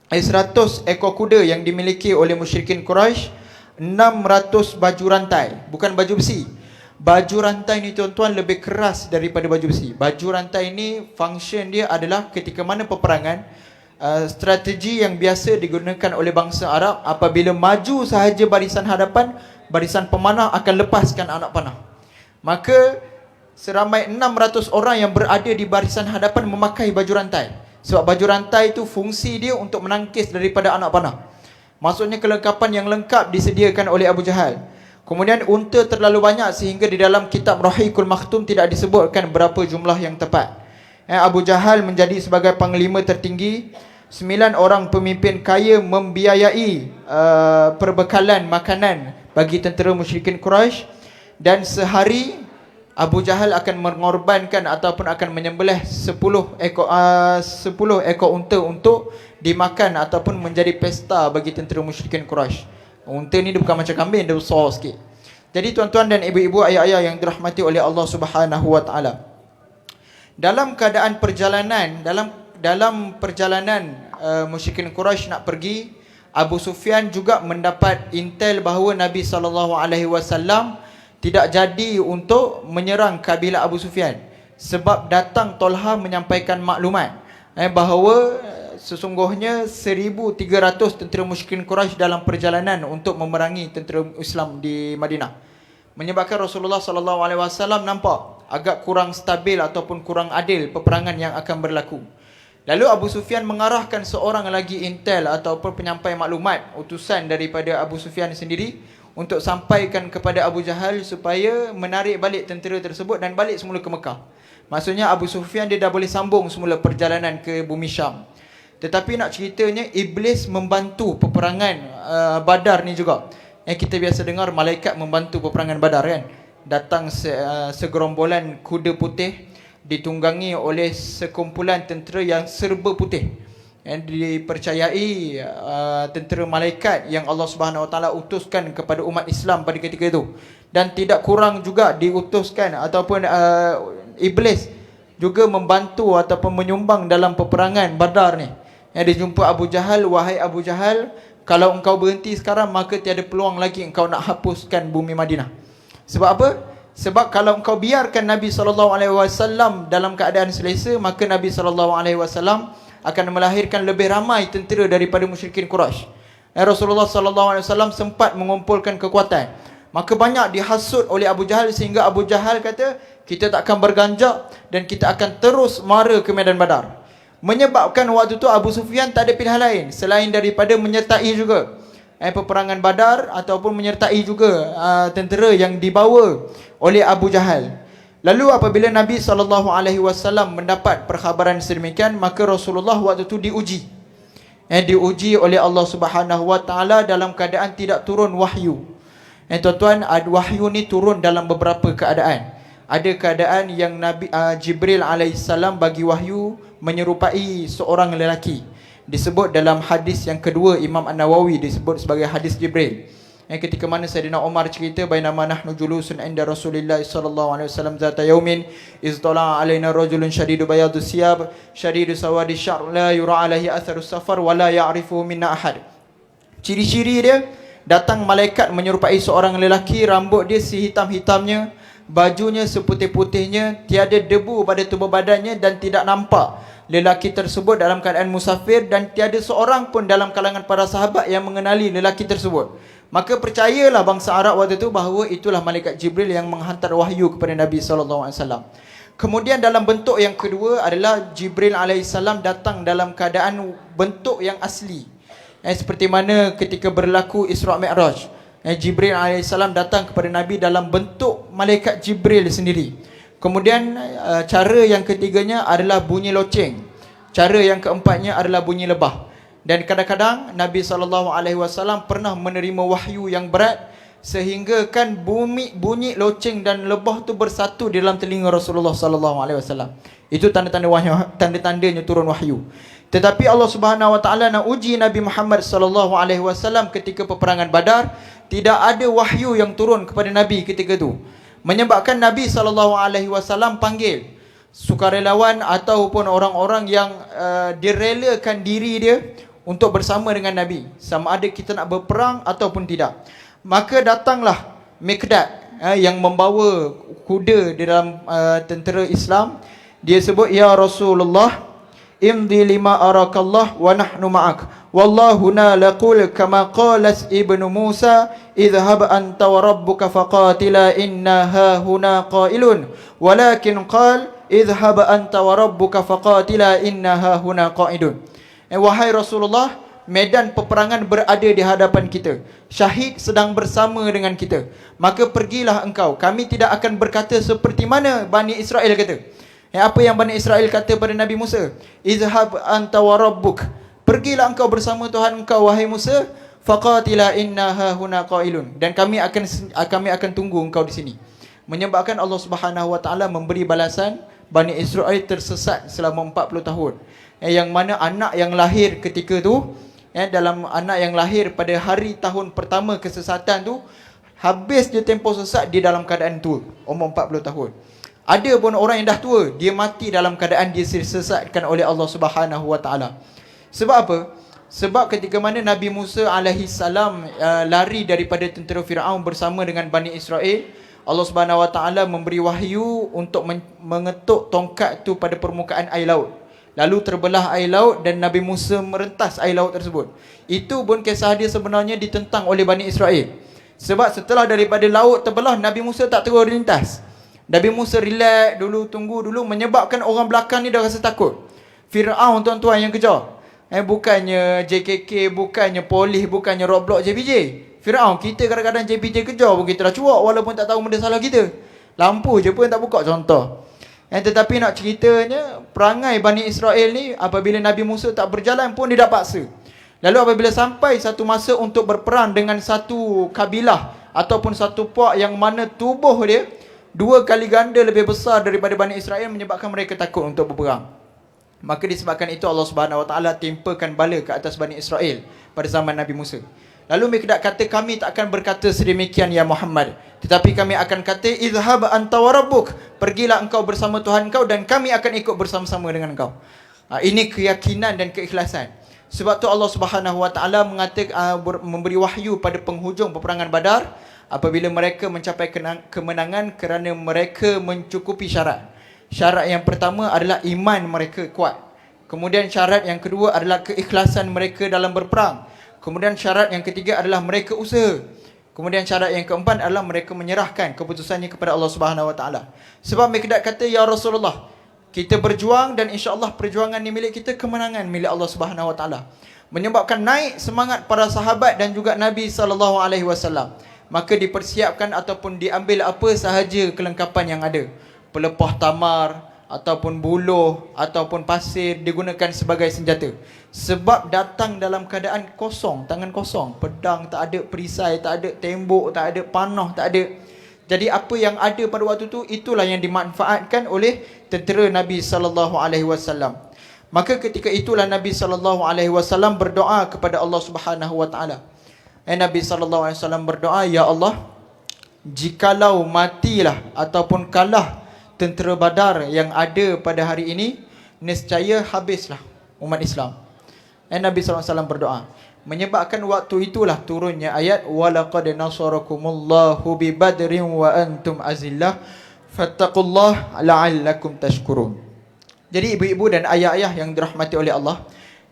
100 ekor kuda yang dimiliki oleh musyrikin Quraisy, 600 baju rantai, bukan baju besi. Baju rantai ni, tuan-tuan, lebih keras daripada baju besi. Baju rantai ni function dia adalah ketika mana peperangan, strategi yang biasa digunakan oleh bangsa Arab. Apabila maju sahaja barisan hadapan, barisan pemanah akan lepaskan anak panah. Maka seramai 600 orang yang berada di barisan hadapan memakai baju rantai. Sebab baju rantai itu fungsi dia untuk menangkis daripada anak panah. Maksudnya kelengkapan yang lengkap disediakan oleh Abu Jahal. Kemudian unta terlalu banyak sehingga di dalam kitab Rahiqul Makhtum tidak disebutkan berapa jumlah yang tepat. Abu Jahal menjadi sebagai panglima tertinggi. 9 orang pemimpin kaya membiayai perbekalan makanan bagi tentera musyrikin Quraisy. Dan sehari Abu Jahal akan mengorbankan ataupun akan menyembelih 10 ekor unta untuk dimakan ataupun menjadi pesta bagi tentera musyrikin Quraisy. Unta ni dia bukan macam kambing, dia besar sikit. Jadi tuan-tuan dan ibu-ibu, ayah-ayah yang dirahmati oleh Allah Subhanahu wa taala. Dalam keadaan perjalanan, dalam perjalanan musyrikin Quraisy nak pergi, Abu Sufyan juga mendapat intel bahawa Nabi SAW tidak jadi untuk menyerang kabilah Abu Sufyan, sebab datang Tolha menyampaikan maklumat bahawa sesungguhnya 1,300 tentera musyrikin Quraisy dalam perjalanan untuk memerangi tentera Islam di Madinah. Menyebabkan Rasulullah SAW nampak agak kurang stabil ataupun kurang adil peperangan yang akan berlaku. Lalu Abu Sufyan mengarahkan seorang lagi intel ataupun penyampai maklumat, utusan daripada Abu Sufyan sendiri, untuk sampaikan kepada Abu Jahal supaya menarik balik tentera tersebut dan balik semula ke Mekah. Maksudnya Abu Sufyan dia dah boleh sambung semula perjalanan ke bumi Syam. Tetapi nak ceritanya, Iblis membantu peperangan Badar ni juga. Kita biasa dengar malaikat membantu peperangan Badar kan. Datang segerombolan kuda putih ditunggangi oleh sekumpulan tentera yang serba putih, yang dipercayai tentera malaikat yang Allah Subhanahu Wa Taala utuskan kepada umat Islam pada ketika itu. Dan tidak kurang juga diutuskan ataupun Iblis juga membantu ataupun menyumbang dalam peperangan Badar ni. Dia jumpa Abu Jahal, wahai Abu Jahal, kalau engkau berhenti sekarang maka tiada peluang lagi engkau nak hapuskan bumi Madinah. Sebab apa? Sebab kalau engkau biarkan Nabi SAW dalam keadaan selesa, maka Nabi SAW akan melahirkan lebih ramai tentera daripada musyrikin Quraisy. Rasulullah SAW sempat mengumpulkan kekuatan, maka banyak dihasut oleh Abu Jahal, sehingga Abu Jahal kata, kita tak akan berganjak dan kita akan terus mara ke medan Badar. Menyebabkan waktu tu Abu Sufyan tak ada pilihan lain selain daripada menyertai juga peperangan Badar ataupun menyertai juga tentera yang dibawa oleh Abu Jahal. Lalu apabila Nabi SAW mendapat perkhabaran sedemikian, maka Rasulullah waktu itu diuji. Diuji oleh Allah Subhanahu Wa Taala dalam keadaan tidak turun wahyu. Tuan-tuan, wahyu ni turun dalam beberapa keadaan. Ada keadaan yang Nabi Jibril alaihissalam bagi wahyu menyerupai seorang lelaki. Disebut dalam hadis yang kedua Imam An-Nawawi, disebut sebagai hadis Jibril. Ketika mana Sayyidina Umar cerita, bainama nahnu julusun inda Rasulillah sallallahu alaihi wasallam zata yaumin iz tala alaina rajulun shadidu bayadu siyab shadidu sawadi syar la yura alaihi atharu safar wa la ya'rifu minna ahad. Ciri-ciri dia, datang malaikat menyerupai seorang lelaki, rambut dia sehitam-hitamnya, bajunya seputih-putihnya, tiada debu pada tubuh badannya dan tidak nampak lelaki tersebut dalam keadaan musafir, dan tiada seorang pun dalam kalangan para sahabat yang mengenali lelaki tersebut. Maka percayalah bangsa Arab waktu itu bahawa itulah malaikat Jibril yang menghantar wahyu kepada Nabi SAW. Kemudian dalam bentuk yang kedua adalah Jibril AS datang dalam keadaan bentuk yang asli. Seperti mana ketika berlaku Isra' Mi'raj, Jibril AS datang kepada Nabi dalam bentuk malaikat Jibril sendiri. Kemudian cara yang ketiganya adalah bunyi loceng. Cara yang keempatnya adalah bunyi lebah. Dan kadang-kadang Nabi SAW pernah menerima wahyu yang berat, sehingga kan bunyi loceng dan lebah tu bersatu di dalam telinga Rasulullah SAW. Itu tanda-tanda wahyu, tanda-tandanya turun wahyu. Tetapi Allah Subhanahu Wa Taala nak uji Nabi Muhammad SAW ketika peperangan Badar, tidak ada wahyu yang turun kepada Nabi ketika itu. Menyebabkan Nabi SAW panggil sukarelawan ataupun orang-orang yang direlakan diri dia untuk bersama dengan Nabi, sama ada kita nak berperang ataupun tidak. Maka datanglah Miqdad yang membawa kuda di dalam tentera Islam. Dia sebut, ya Rasulullah, imdi lima arakallah wa nahnu ma'ak, wallahuna laqul kama qalas ibnu Musa, idhhab anta wa rabbuka faqatila inna hahuna qailun, walakin qal idhhab anta wa rabbuka faqatila inna hahuna qaidun. Wahai Rasulullah, medan peperangan berada di hadapan kita, syahid sedang bersama dengan kita, maka pergilah engkau. Kami tidak akan berkata seperti mana Bani Israel kata. Apa yang Bani Israel kata pada Nabi Musa, izhab anta wa rabbuk, pergilah engkau bersama Tuhan engkau wahai Musa, faqatila inna hahuna qailun, dan kami akan tunggu engkau di sini. menyebabkan Allah Subhanahu Wa Taala memberi balasan Bani Israel tersesat selama 40 tahun. Yang mana anak yang lahir ketika tu, dalam anak yang lahir pada hari tahun pertama kesesatan tu, habis dia tempoh sesat di dalam keadaan tua, umur 40 tahun. Ada pun orang yang dah tua, dia mati dalam keadaan dia disesatkan oleh Allah Subhanahu Wa Taala. Sebab apa? Sebab ketika mana Nabi Musa alaihi salam lari daripada tentera Firaun bersama dengan Bani Israel, Allah Subhanahu Wa Taala memberi wahyu untuk mengetuk tongkat tu pada permukaan air laut. Lalu terbelah air laut dan Nabi Musa merentas air laut tersebut. Itu pun kisah dia sebenarnya ditentang oleh Bani Israel. Sebab setelah daripada laut terbelah, Nabi Musa tak terus lintas. Nabi Musa relax dulu, tunggu dulu, menyebabkan orang belakang ni dah rasa takut. Firaun tuan-tuan yang kejar. Bukannya JKK, bukannya polis, bukannya Roblox JPJ. Firaun, kita kadang-kadang JPJ kejar pun kita dah cuak walaupun tak tahu benda salah kita. Lampu je pun tak buka, contoh. Tetapi nak ceritanya, perangai Bani Israel ni apabila Nabi Musa tak berjalan pun dia dah paksa. Lalu apabila sampai satu masa untuk berperang dengan satu kabilah ataupun satu puak yang mana tubuh dia 2 kali ganda lebih besar daripada Bani Israel, menyebabkan mereka takut untuk berperang. Maka disebabkan itu Allah Subhanahu Wa Taala timpakan bala ke atas Bani Israel pada zaman Nabi Musa. Lalu mereka kata, kami tak akan berkata sedemikian ya Muhammad, tetapi kami akan kata izhab anta wa rabbuk, pergilah engkau bersama Tuhan engkau dan kami akan ikut bersama-sama dengan engkau. Ini keyakinan dan keikhlasan. Sebab tu Allah Subhanahu Wa Taala mengatakan, memberi wahyu pada penghujung peperangan Badar, apabila mereka mencapai kemenangan kerana mereka mencukupi syarat. Syarat yang pertama adalah iman mereka kuat. Kemudian syarat yang kedua adalah keikhlasan mereka dalam berperang. Kemudian syarat yang ketiga adalah mereka usaha. Kemudian syarat yang keempat adalah mereka menyerahkan keputusannya kepada Allah Subhanahu Wa Taala. Sebab mereka kata, ya Rasulullah, kita berjuang dan insya-Allah perjuangan ni milik kita, kemenangan milik Allah Subhanahu Wa Taala. Menyebabkan naik semangat para sahabat dan juga Nabi sallallahu alaihi wasallam. Maka dipersiapkan ataupun diambil apa sahaja kelengkapan yang ada. Pelepah tamar ataupun buluh ataupun pasir digunakan sebagai senjata. Sebab datang dalam keadaan kosong, tangan kosong, pedang tak ada, perisai tak ada, tembok tak ada, panah tak ada. Jadi apa yang ada pada waktu tu, itulah yang dimanfaatkan oleh tentera Nabi sallallahu alaihi wasallam. Maka ketika itulah Nabi sallallahu alaihi wasallam berdoa kepada Allah Subhanahu Wa Taala. Nabi sallallahu alaihi wasallam berdoa, ya Allah, jikalau matilah ataupun kalah tentera Badar yang ada pada hari ini, nescaya habislah umat Islam. Nabi SAW berdoa. Menyebabkan waktu itulah turunnya ayat walaqad nasarakumullahu bi badrin wa antum azillah fattaqullah la'allakum tashkurun. Jadi ibu-ibu dan ayah-ayah yang dirahmati oleh Allah,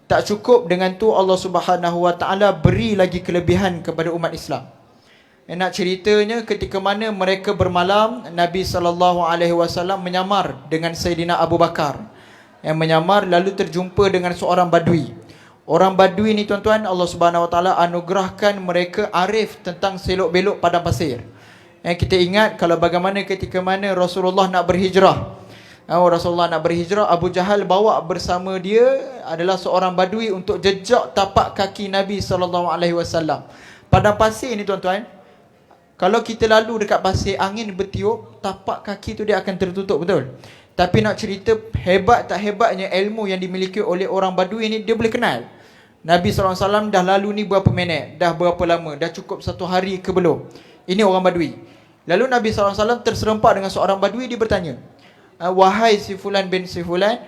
tak cukup dengan tu Allah Subhanahu Wa Taala beri lagi kelebihan kepada umat Islam. Nak ceritanya ketika mana mereka bermalam, Nabi SAW menyamar dengan Sayyidina Abu Bakar. Yang menyamar lalu terjumpa dengan seorang badui. Orang badui ni tuan-tuan, Allah Subhanahu Wa Taala anugerahkan mereka arif tentang selok-belok padang pasir. Kita ingat kalau bagaimana ketika mana Rasulullah nak berhijrah. Rasulullah nak berhijrah, Abu Jahal bawa bersama dia adalah seorang badui untuk jejak tapak kaki Nabi SAW. Padang pasir ni tuan-tuan, kalau kita lalu dekat pasir, angin bertiup, tapak kaki tu dia akan tertutup, betul? Tapi nak cerita hebat tak hebatnya ilmu yang dimiliki oleh orang badui ni, dia boleh kenal Nabi SAW dah lalu ni berapa minit, dah berapa lama, dah cukup 1 hari ke belum. Ini orang badui. Lalu Nabi SAW terserempak dengan seorang badui, dia bertanya, wahai si Fulan bin si Fulan,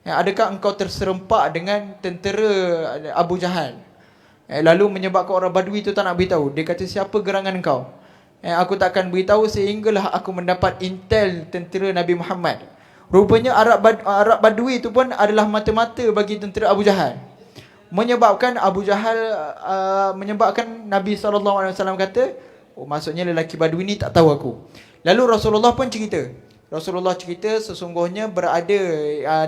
adakah engkau terserempak dengan tentera Abu Jahal? Lalu menyebabkan orang badui tu tak nak beritahu. Dia kata, siapa gerangan engkau? Aku tak akan beritahu sehinggalah aku mendapat intel tentera Nabi Muhammad. Rupanya Arab Badui itu pun adalah mata-mata bagi tentera Abu Jahal. Menyebabkan Abu Jahal, menyebabkan Nabi SAW kata, oh maksudnya lelaki Badui ni tak tahu aku. Lalu Rasulullah pun cerita. Rasulullah cerita sesungguhnya berada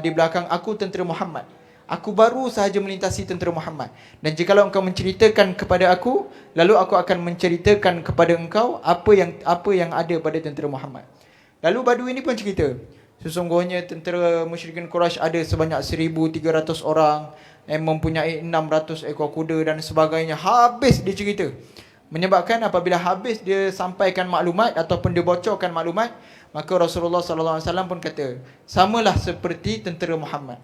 di belakang aku tentera Muhammad. Aku baru sahaja melintasi tentera Muhammad. Dan jikalau engkau menceritakan kepada aku, lalu aku akan menceritakan kepada engkau apa yang ada pada tentera Muhammad. Lalu Badui ini pun cerita, sesungguhnya tentera musyrikin Quraisy ada sebanyak 1,300 orang, mempunyai 600 ekor kuda dan sebagainya. Habis dia cerita. Menyebabkan apabila habis dia sampaikan maklumat ataupun dia bocorkan maklumat, maka Rasulullah SAW pun kata, samalah seperti tentera Muhammad.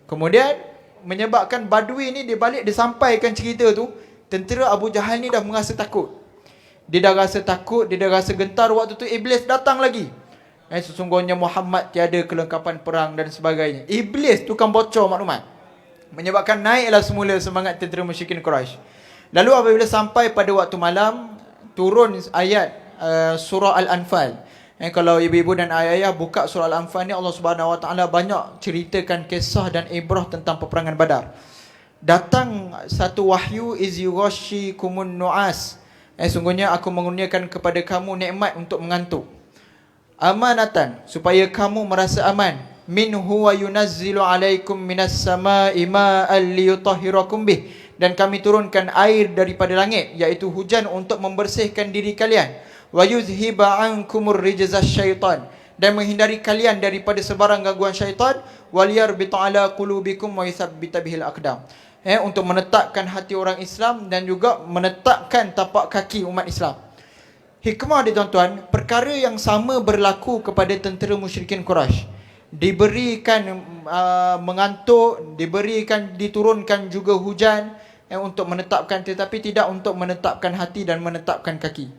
Kemudian menyebabkan Badui ni dia balik, dia sampaikan cerita tu, tentera Abu Jahal ni dah merasa takut. Dia dah rasa takut, dia dah rasa gentar. Waktu tu Iblis datang lagi. Sesungguhnya Muhammad tiada kelengkapan perang dan sebagainya. Iblis tukang bocor maklumat. Menyebabkan naiklah semula semangat tentera musyrikin Quraisy. Lalu apabila sampai pada waktu malam, turun ayat surah Al-Anfal. Kalau ibu-ibu dan ayah-ayah buka surah Al-Anfal ni, Allah Subhanahu Wa Taala banyak ceritakan kisah dan ibrah tentang peperangan Badar. Datang satu wahyu, iz yughashikumun nu'as. Sungguhnya aku mengurniakan kepada kamu nikmat untuk mengantuk. Amanatan, supaya kamu merasa aman. Minhu wa yunazzilu alaikum minas sama'i ma'an liyutahhirakum bih. Dan kami turunkan air daripada langit, iaitu hujan untuk membersihkan diri kalian. Wa yuzhiba ankumur rijza syaitan, dan menghindari kalian daripada sebarang gangguan syaitan. Waliyarbita ala qulubikum wa yuthabbita bihil aqdam. Untuk menetapkan hati orang Islam dan juga menetapkan tapak kaki umat Islam. Hikmah dia tuan-tuan, perkara yang sama berlaku kepada tentera musyrikin Quraisy. Diberikan mengantuk, diturunkan juga hujan untuk menetapkan, tetapi tidak untuk menetapkan hati dan menetapkan kaki.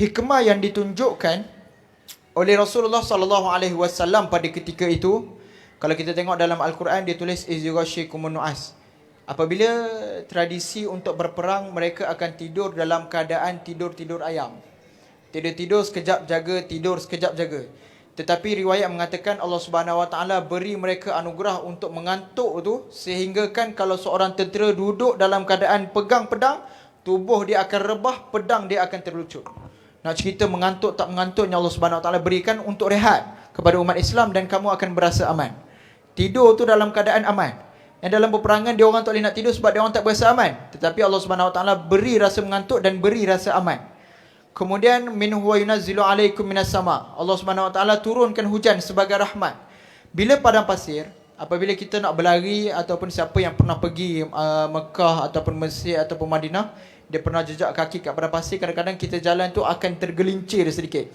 Hikmah yang ditunjukkan oleh Rasulullah SAW pada ketika itu, kalau kita tengok dalam Al-Quran, dia tulis izghashikumun nu'as. Apabila tradisi untuk berperang, mereka akan tidur dalam keadaan tidur-tidur ayam. Tidur sekejap jaga, tidur sekejap jaga. Tetapi riwayat mengatakan Allah Subhanahu Wa Taala beri mereka anugerah untuk mengantuk tu, sehingga kan kalau seorang tentera duduk dalam keadaan pegang pedang, tubuh dia akan rebah, pedang dia akan terlucut. Nak cerita mengantuk tak mengantuknya, Allah Subhanahu Wa Taala berikan untuk rehat kepada umat Islam dan kamu akan berasa aman. Tidur tu dalam keadaan aman. Yang dalam peperangan dia orang tak boleh nak tidur sebab dia orang tak berasa aman. Tetapi Allah Subhanahu Wa Taala beri rasa mengantuk dan beri rasa aman. Kemudian minhu wa yunazzilu alaikum minas sama. Allah Subhanahu Wa Taala turunkan hujan sebagai rahmat. Bila padang pasir, apabila kita nak berlari ataupun siapa yang pernah pergi Mekah ataupun Mesir ataupun Madinah, dia pernah jejak kaki kat padang pasir, kadang-kadang kita jalan tu akan tergelincir sedikit.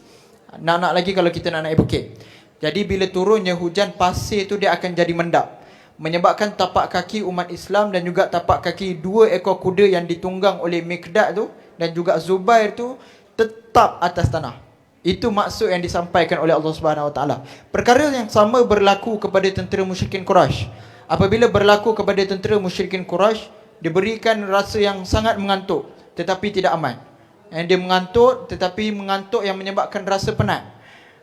Nak lagi kalau kita nak naik bukit. Jadi bila turunnya hujan, pasir tu dia akan jadi mendap, menyebabkan tapak kaki umat Islam dan juga tapak kaki dua ekor kuda yang ditunggang oleh Miqdad tu dan juga Zubair tu tetap atas tanah. Itu maksud yang disampaikan oleh Allah Subhanahu Wa Taala. Perkara yang sama berlaku kepada tentera musyrikin Quraisy. Apabila berlaku kepada tentera musyrikin Quraisy, diberikan rasa yang sangat mengantuk tetapi tidak aman. Dia mengantuk tetapi mengantuk yang menyebabkan rasa penat.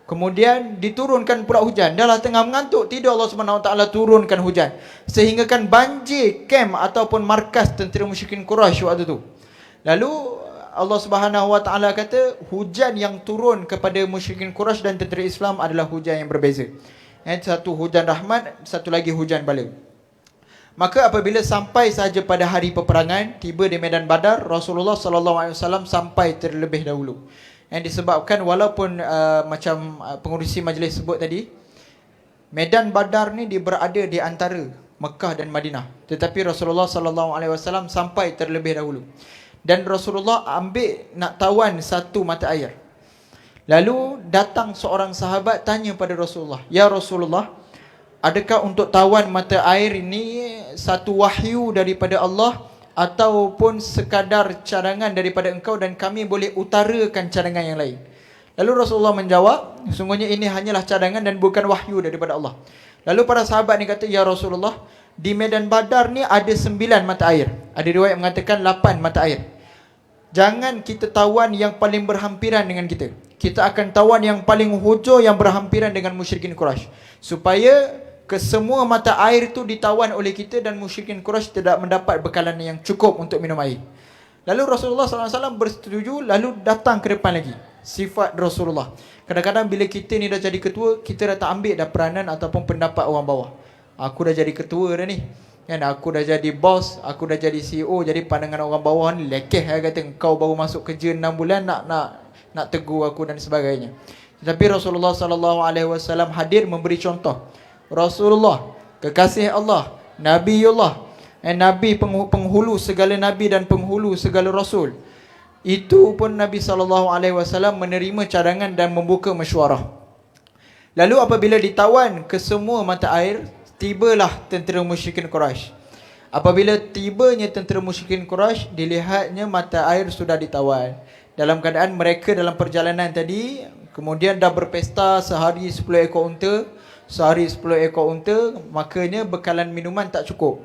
Kemudian diturunkan pula hujan. Dahlah tengah mengantuk, tidur Allah Subhanahu Wa Taala turunkan hujan, sehingga kan banjir kem ataupun markas tentera musyrikin Quraisy waktu tu. Lalu Allah Subhanahu Wa Taala kata hujan yang turun kepada musyrikin Quraisy dan tentera Islam adalah hujan yang berbeza. Satu hujan rahmat, satu lagi hujan bala. Maka apabila sampai saja pada hari peperangan, tiba di medan Badar, Rasulullah SAW sampai terlebih dahulu. Yang disebabkan walaupun macam pengurusi majlis sebut tadi, medan Badar ni dia berada di antara Mekah dan Madinah, tetapi Rasulullah SAW sampai terlebih dahulu. Dan Rasulullah ambil nak tawan satu mata air. Lalu datang seorang sahabat tanya pada Rasulullah, "Ya Rasulullah, adakah untuk tawan mata air ini satu wahyu daripada Allah ataupun sekadar cadangan daripada engkau dan kami boleh utarakan cadangan yang lain?" Lalu Rasulullah menjawab, sungguhnya ini hanyalah cadangan dan bukan wahyu daripada Allah. Lalu para sahabat ni kata, "Ya Rasulullah, di medan Badar ni ada 9 mata air. Ada riwayat mengatakan 8 mata air. Jangan kita tawan yang paling berhampiran dengan kita. Kita akan tawan yang paling hujur yang berhampiran dengan musyrikin Quraisy, supaya kesemua mata air itu ditawan oleh kita dan musyrikin Quraisy tidak mendapat bekalan yang cukup untuk minum air." Lalu Rasulullah SAW bersetuju. Lalu datang ke depan lagi sifat Rasulullah. Kadang-kadang bila kita ni dah jadi ketua, kita dah tak ambil dah peranan ataupun pendapat orang bawah. Aku dah jadi ketua dah ni kan, aku dah jadi bos, aku dah jadi CEO, jadi pandangan orang bawah ni lekeh. Saya kata kau baru masuk kerja 6 bulan nak tegur aku dan sebagainya. Tetapi Rasulullah SAW hadir memberi contoh. Rasulullah, kekasih Allah, Nabiullah, Nabi penghulu segala Nabi dan penghulu segala Rasul. Itu pun Nabi SAW menerima cadangan dan membuka mesyuarah. Lalu apabila ditawan ke semua mata air, tibalah tentera musyrikin Quraisy. Apabila tibanya tentera musyrikin Quraisy, dilihatnya mata air sudah ditawan. Dalam keadaan mereka dalam perjalanan tadi, kemudian dah berpesta sehari 10 ekor unta, sehari 10 ekor unta, makanya bekalan minuman tak cukup.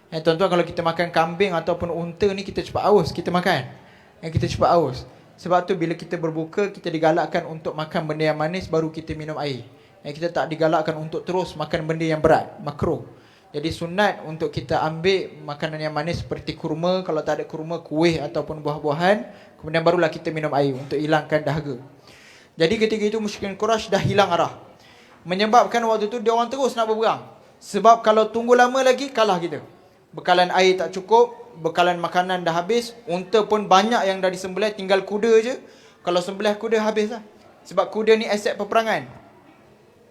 Tuan-tuan, kalau kita makan kambing ataupun unta ni, kita cepat aus, kita makan. Kita cepat aus. Sebab tu bila kita berbuka, kita digalakkan untuk makan benda yang manis, baru kita minum air. Kita tak digalakkan untuk terus makan benda yang berat, makruh. Jadi sunat untuk kita ambil makanan yang manis seperti kurma. Kalau tak ada kurma, kuih ataupun buah-buahan. Kemudian barulah kita minum air untuk hilangkan dahaga. Jadi ketika itu musyrikin Quraisy dah hilang arah, menyebabkan waktu tu dia orang terus nak berperang. Sebab kalau tunggu lama lagi, kalah kita. Bekalan air tak cukup, bekalan makanan dah habis, unta pun banyak yang dah disembelih, tinggal kuda je. Kalau sembelih kuda, habis lah. Sebab kuda ni aset peperangan.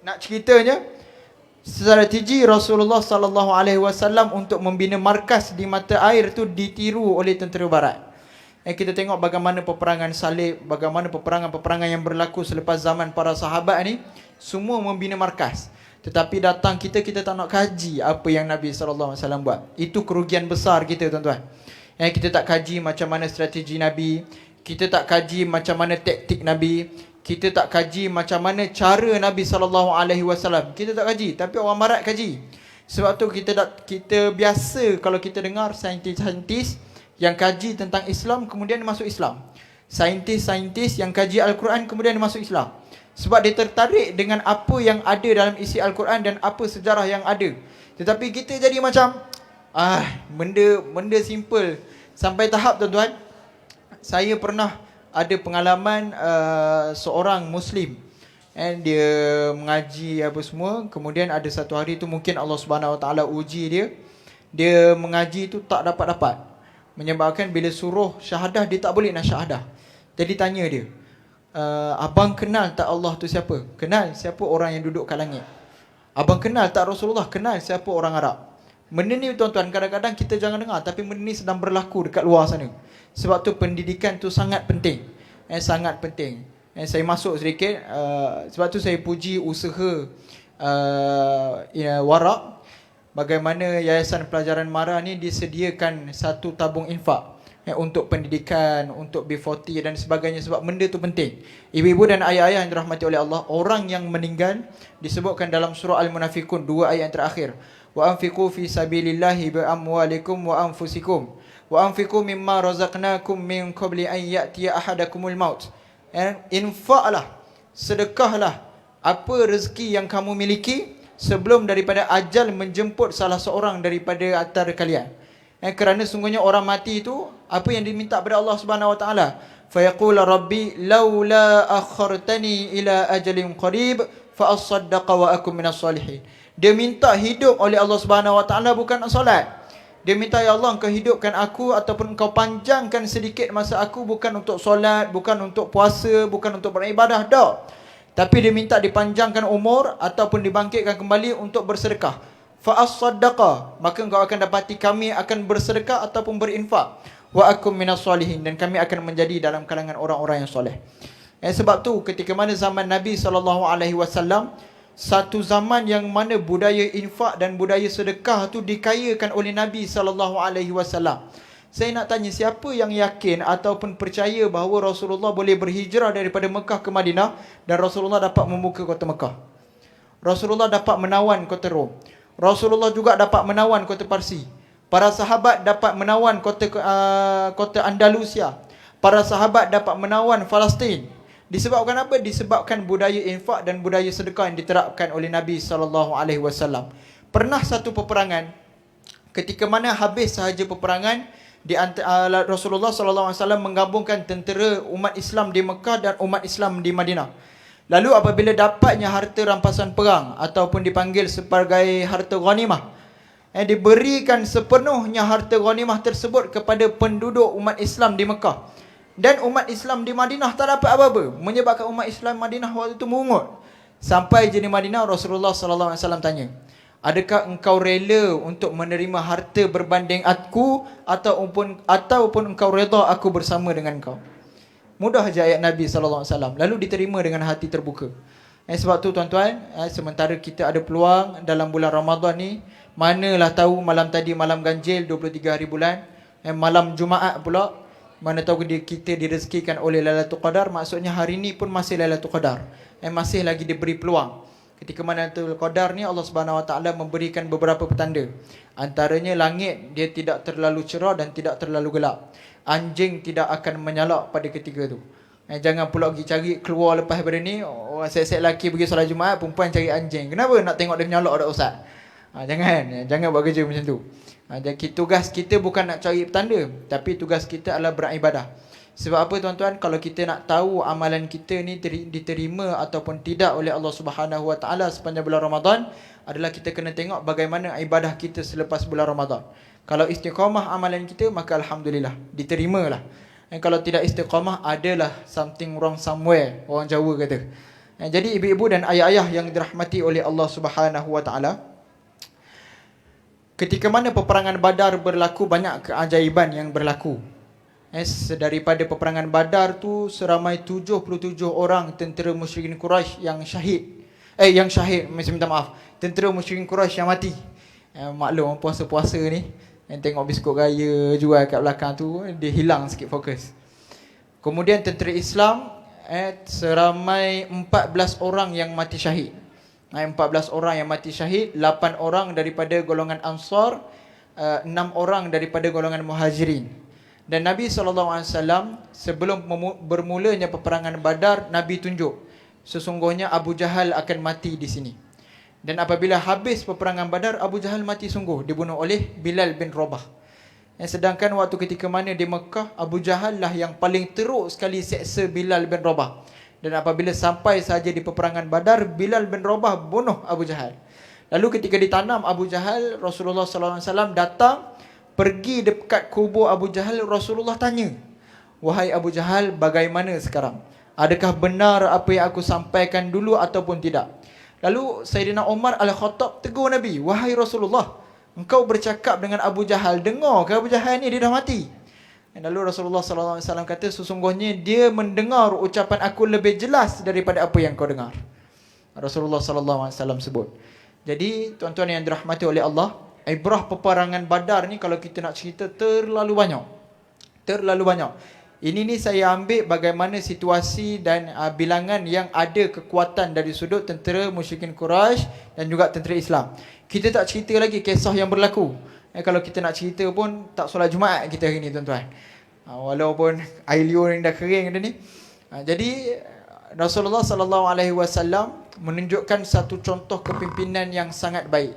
Nak ceritanya, strategi Rasulullah SAW untuk membina markas di mata air tu ditiru oleh tentera barat. Kita tengok bagaimana peperangan salib, bagaimana peperangan-peperangan yang berlaku selepas zaman para sahabat ni, semua membina markas. Tetapi datang kita tak nak kaji apa yang Nabi SAW buat. Itu kerugian besar kita, tuan-tuan. Kita tak kaji macam mana strategi Nabi, kita tak kaji macam mana taktik Nabi, kita tak kaji macam mana cara Nabi SAW. Kita tak kaji, tapi orang barat kaji. Sebab tu kita biasa kalau kita dengar saintis-saintis yang kaji tentang Islam kemudian masuk Islam. Saintis-saintis yang kaji Al-Quran kemudian masuk Islam. Sebab dia tertarik dengan apa yang ada dalam isi Al-Quran dan apa sejarah yang ada. Tetapi kita jadi macam benda simple. Sampai tahap, tuan-tuan, saya pernah ada pengalaman seorang Muslim, dia mengaji apa semua. Kemudian ada satu hari tu mungkin Allah SWT uji dia. Dia mengaji tu tak dapat-dapat, menyebabkan bila suruh syahadah dia tak boleh nak syahadah. Jadi tanya dia, abang kenal tak Allah tu siapa? Kenal. Siapa orang yang duduk kat langit? Abang kenal tak Rasulullah? Kenal. Siapa orang Arab? Benda ni, tuan-tuan, kadang-kadang kita jangan dengar, tapi benda ni sedang berlaku dekat luar sana. Sebab tu pendidikan tu sangat penting. Sangat penting. Saya masuk sedikit, sebab tu saya puji usaha Warak. Bagaimana Yayasan Pelajaran Mara ni disediakan satu tabung infak untuk pendidikan, untuk B40 dan sebagainya. Sebab benda tu penting. Ibu-ibu dan ayah-ayah yang dirahmati oleh Allah, orang yang meninggal disebutkan dalam surah Al-Munafikun, 2 ayat yang terakhir. Wa anfiqu fi sabilillahi bi amwalikum wa anfusikum wa anfiqu mimma razaqnakum min qabli an ya'tiya ahadakumul maut. Infaklah, sedekahlah apa rezeki yang kamu miliki sebelum daripada ajal menjemput salah seorang daripada antara kalian. Kerana sungguhnya orang mati itu, apa yang diminta kepada Allah Subhanahu Wa Taala, fayaqul rabbi laula akhartani ila ajalin qarib fa asaddaqa wa akum minas salihin. Dia minta hidup oleh Allah Subhanahu Wa Taala, bukan nak solat. Dia minta, ya Allah, engkau hidupkan aku ataupun engkau panjangkan sedikit masa aku, bukan untuk solat, bukan untuk puasa, bukan untuk beribadah, dah. Tapi dia minta dipanjangkan umur ataupun dibangkitkan kembali untuk bersedekah. Fa'as-saddaqa, maka engkau akan dapati kami akan bersedekah ataupun berinfak. Wa akum minas salihin, dan kami akan menjadi dalam kalangan orang-orang yang soleh. Sebab tu ketika mana zaman Nabi SAW, satu zaman yang mana budaya infak dan budaya sedekah tu dikayakan oleh Nabi SAW. Saya nak tanya, siapa yang yakin ataupun percaya bahawa Rasulullah boleh berhijrah daripada Mekah ke Madinah dan Rasulullah dapat membuka kota Mekah? Rasulullah dapat menawan kota Rom. Rasulullah juga dapat menawan kota Parsi. Para sahabat dapat menawan kota Andalusia. Para sahabat dapat menawan Palestin. Disebabkan apa? Disebabkan budaya infak dan budaya sedekah yang diterapkan oleh Nabi SAW. Pernah satu peperangan, ketika mana habis sahaja peperangan, Rasulullah SAW menggabungkan tentera umat Islam di Mekah dan umat Islam di Madinah. Lalu apabila dapatnya harta rampasan perang ataupun dipanggil sebagai harta ghanimah, diberikan sepenuhnya harta ghanimah tersebut kepada penduduk umat Islam di Mekah. Dan umat Islam di Madinah tak dapat apa-apa, menyebabkan umat Islam Madinah waktu itu mengungut. Sampai je di Madinah, Rasulullah SAW tanya, adakah engkau rela untuk menerima harta berbanding aku ataupun engkau reda aku bersama dengan engkau? Mudah je ayat Nabi SAW. Lalu diterima dengan hati terbuka. Sebab tu tuan-tuan, sementara kita ada peluang dalam bulan Ramadan ni, manalah tahu malam tadi malam ganjil 23 hari bulan, malam Jumaat pula, mana tahu kita direzekikan oleh Lailatul Qadar, maksudnya hari ni pun masih Lailatul Qadar. Masih lagi diberi peluang. Ketika mana Lailatul Qadar ni Allah Subhanahu Wa Taala memberikan beberapa petanda. Antaranya langit dia tidak terlalu cerah dan tidak terlalu gelap. Anjing tidak akan menyalak pada ketika tu. Jangan pula pergi cari keluar lepas daripada ni, set-set lelaki pergi solat Jumaat, perempuan cari anjing. Kenapa nak tengok dia menyalak dak ustaz? Jangan buat kerja macam tu. Jadi tugas kita bukan nak cari petanda, tapi tugas kita adalah beribadah. Sebab apa tuan-tuan? Kalau kita nak tahu amalan kita ni diterima ataupun tidak oleh Allah Subhanahu Wa Taala sepanjang bulan Ramadan, adalah kita kena tengok bagaimana ibadah kita selepas bulan Ramadan. Kalau istiqamah amalan kita, maka alhamdulillah, diterimalah. Dan kalau tidak istiqamah, adalah something wrong somewhere, orang Jawa kata. Jadi ibu-ibu dan ayah-ayah yang dirahmati oleh Allah Subhanahu Wa Taala, ketika mana peperangan Badar berlaku, banyak keajaiban yang berlaku. Daripada peperangan Badar tu, seramai 77 orang tentera musyrikin Quraisy yang syahid. Minta maaf. Tentera musyrikin Quraisy yang mati. Maklum puasa-puasa ni, yang tengok biskut raya jual kat belakang tu, dia hilang sikit fokus. Kemudian tentera Islam, seramai 14 orang yang mati syahid. 14 orang yang mati syahid, 8 orang daripada golongan Ansar, 6 orang daripada golongan Muhajirin. Dan Nabi SAW sebelum bermulanya peperangan Badar, Nabi tunjuk sesungguhnya Abu Jahal akan mati di sini. Dan apabila habis peperangan Badar, Abu Jahal mati sungguh, dibunuh oleh Bilal bin Rabah. Sedangkan waktu ketika mana di Mekah, Abu Jahal lah yang paling teruk sekali seksa Bilal bin Rabah. Dan apabila sampai saja di peperangan Badar, Bilal bin Rabah bunuh Abu Jahal. Lalu ketika ditanam Abu Jahal, Rasulullah SAW datang, pergi dekat kubur Abu Jahal. Rasulullah tanya, "Wahai Abu Jahal, bagaimana sekarang? Adakah benar apa yang aku sampaikan dulu ataupun tidak?" Lalu Sayyidina Umar Al-Khattab tegur Nabi, "Wahai Rasulullah, engkau bercakap dengan Abu Jahal, dengar ke Abu Jahal ni dia dah mati?" Dan lalu Rasulullah SAW kata, "Sesungguhnya dia mendengar ucapan aku lebih jelas daripada apa yang kau dengar." Rasulullah SAW sebut. Jadi tuan-tuan yang dirahmati oleh Allah, ibrah peperangan Badar ni kalau kita nak cerita terlalu banyak. Terlalu banyak. Ini ni saya ambil bagaimana situasi dan bilangan yang ada kekuatan dari sudut tentera musyrikin Quraisy dan juga tentera Islam. Kita tak cerita lagi kisah yang berlaku. Kalau kita nak cerita pun tak solat Jumaat kita hari ni tuan-tuan. Walaupun air liur yang dah kering dah ni. Jadi Rasulullah SAW menunjukkan satu contoh kepimpinan yang sangat baik.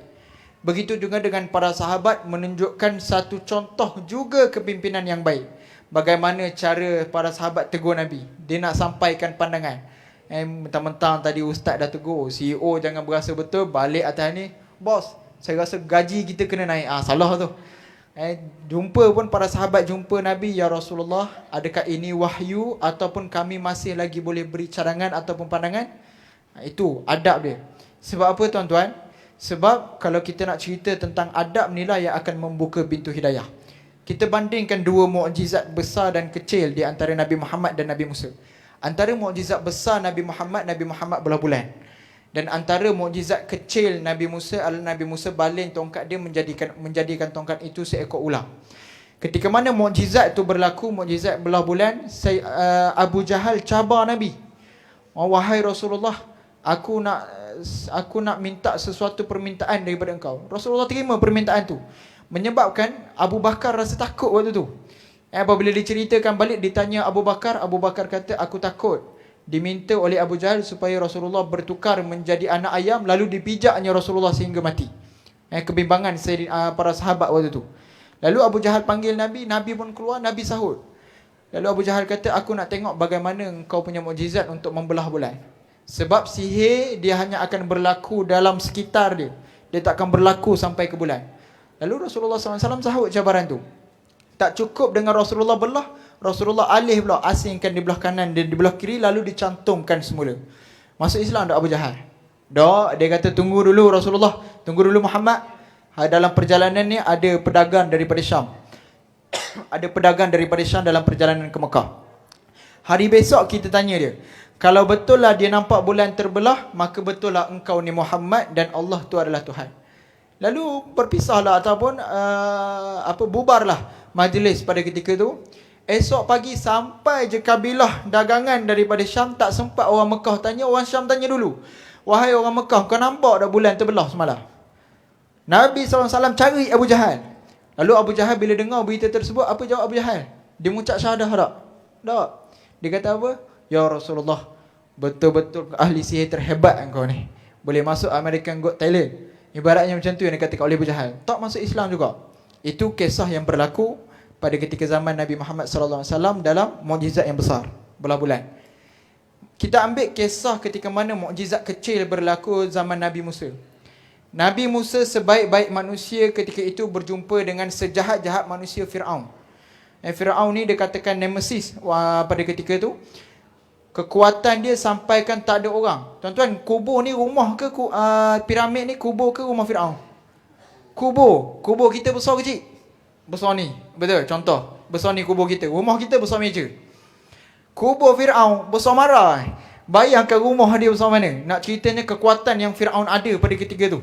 Begitu juga dengan para sahabat menunjukkan satu contoh juga kepimpinan yang baik. Bagaimana cara para sahabat tegur Nabi. Dia nak sampaikan pandangan. Mentang-mentang tadi ustaz dah tegur, CEO jangan berasa betul, balik atas ni, "Bos, saya rasa gaji kita kena naik." Salah tu. Jumpa pun para sahabat jumpa Nabi, "Ya Rasulullah, adakah ini wahyu ataupun kami masih lagi boleh beri cadangan ataupun pandangan?" Itu adab dia. Sebab apa tuan-tuan? Sebab kalau kita nak cerita tentang adab ni lah yang akan membuka pintu hidayah. Kita bandingkan dua mukjizat besar dan kecil di antara Nabi Muhammad dan Nabi Musa. Antara mukjizat besar Nabi Muhammad belah bulan. Dan antara mukjizat kecil Nabi Musa adalah Nabi Musa baling tongkat dia menjadikan tongkat itu seekor ular. Ketika mana mukjizat itu berlaku, mukjizat belah bulan, Abu Jahal cabar Nabi. "Wahai Rasulullah, aku nak minta sesuatu permintaan daripada engkau." Rasulullah terima permintaan tu. Menyebabkan Abu Bakar rasa takut waktu tu. Apabila diceritakan balik, ditanya Abu Bakar kata, "Aku takut diminta oleh Abu Jahal supaya Rasulullah bertukar menjadi anak ayam, lalu dipijaknya Rasulullah sehingga mati." Kebimbangan para sahabat waktu tu. Lalu Abu Jahal panggil Nabi, Nabi pun keluar, Nabi sahut. Lalu Abu Jahal kata, "Aku nak tengok bagaimana engkau punya mukjizat untuk membelah bulan. Sebab sihir dia hanya akan berlaku dalam sekitar dia. Dia tak akan berlaku sampai ke bulan." Lalu Rasulullah SAW sahut cabaran tu. Tak cukup dengan Rasulullah belah, Rasulullah alih pula, asingkan di belah kanan dan di belah kiri, lalu dicantumkan semula. Masuk Islam tak Abu Jahal? Tak, dia kata, "Tunggu dulu Rasulullah, tunggu dulu Muhammad. Dalam perjalanan ni ada pedagang daripada Syam. Ada pedagang daripada Syam dalam perjalanan ke Mekah. Hari besok kita tanya dia. Kalau betul lah dia nampak bulan terbelah, maka betul lah engkau ni Muhammad dan Allah tu adalah Tuhan. Lalu berpisahlah ataupun bubarlah majlis pada ketika tu. Esok pagi sampai je kabilah dagangan daripada Syam, tak sempat orang Mekah tanya, orang Syam tanya dulu. Wahai orang Mekah, kau nampak dah bulan terbelah semalam? Nabi SAW cari Abu Jahal. Lalu Abu Jahal bila dengar berita tersebut, apa jawab Abu Jahal? Dia mengucap syahadah tak? Tak. Dia kata apa? Ya Rasulullah, betul-betul ahli sihir terhebat engkau ni. Boleh masuk American Got Talent. Ibaratnya macam tu yang dikatakan oleh Abu Jahal. Tak masuk Islam juga. Itu kisah yang berlaku pada ketika zaman Nabi Muhammad SAW dalam mukjizat yang besar, belah bulan. Kita ambil kisah ketika mana mukjizat kecil berlaku zaman Nabi Musa. Nabi Musa sebaik-baik manusia ketika itu berjumpa dengan sejahat-jahat manusia Fir'aun. Fir'aun ni dia katakan nemesis pada ketika itu. Kekuatan dia sampaikan tak ada orang. Tuan-tuan, kubur ni rumah ke piramid ni kubur ke rumah Fir'aun? Kubur. Kubur kita besar kecil? Besar ni. Betul, contoh. Besar ni kubur kita. Rumah kita besar meja. Kubur Fir'aun besar marah. Bayangkan rumah dia besar mana. Nak ceritanya kekuatan yang Fir'aun ada pada ketika tu.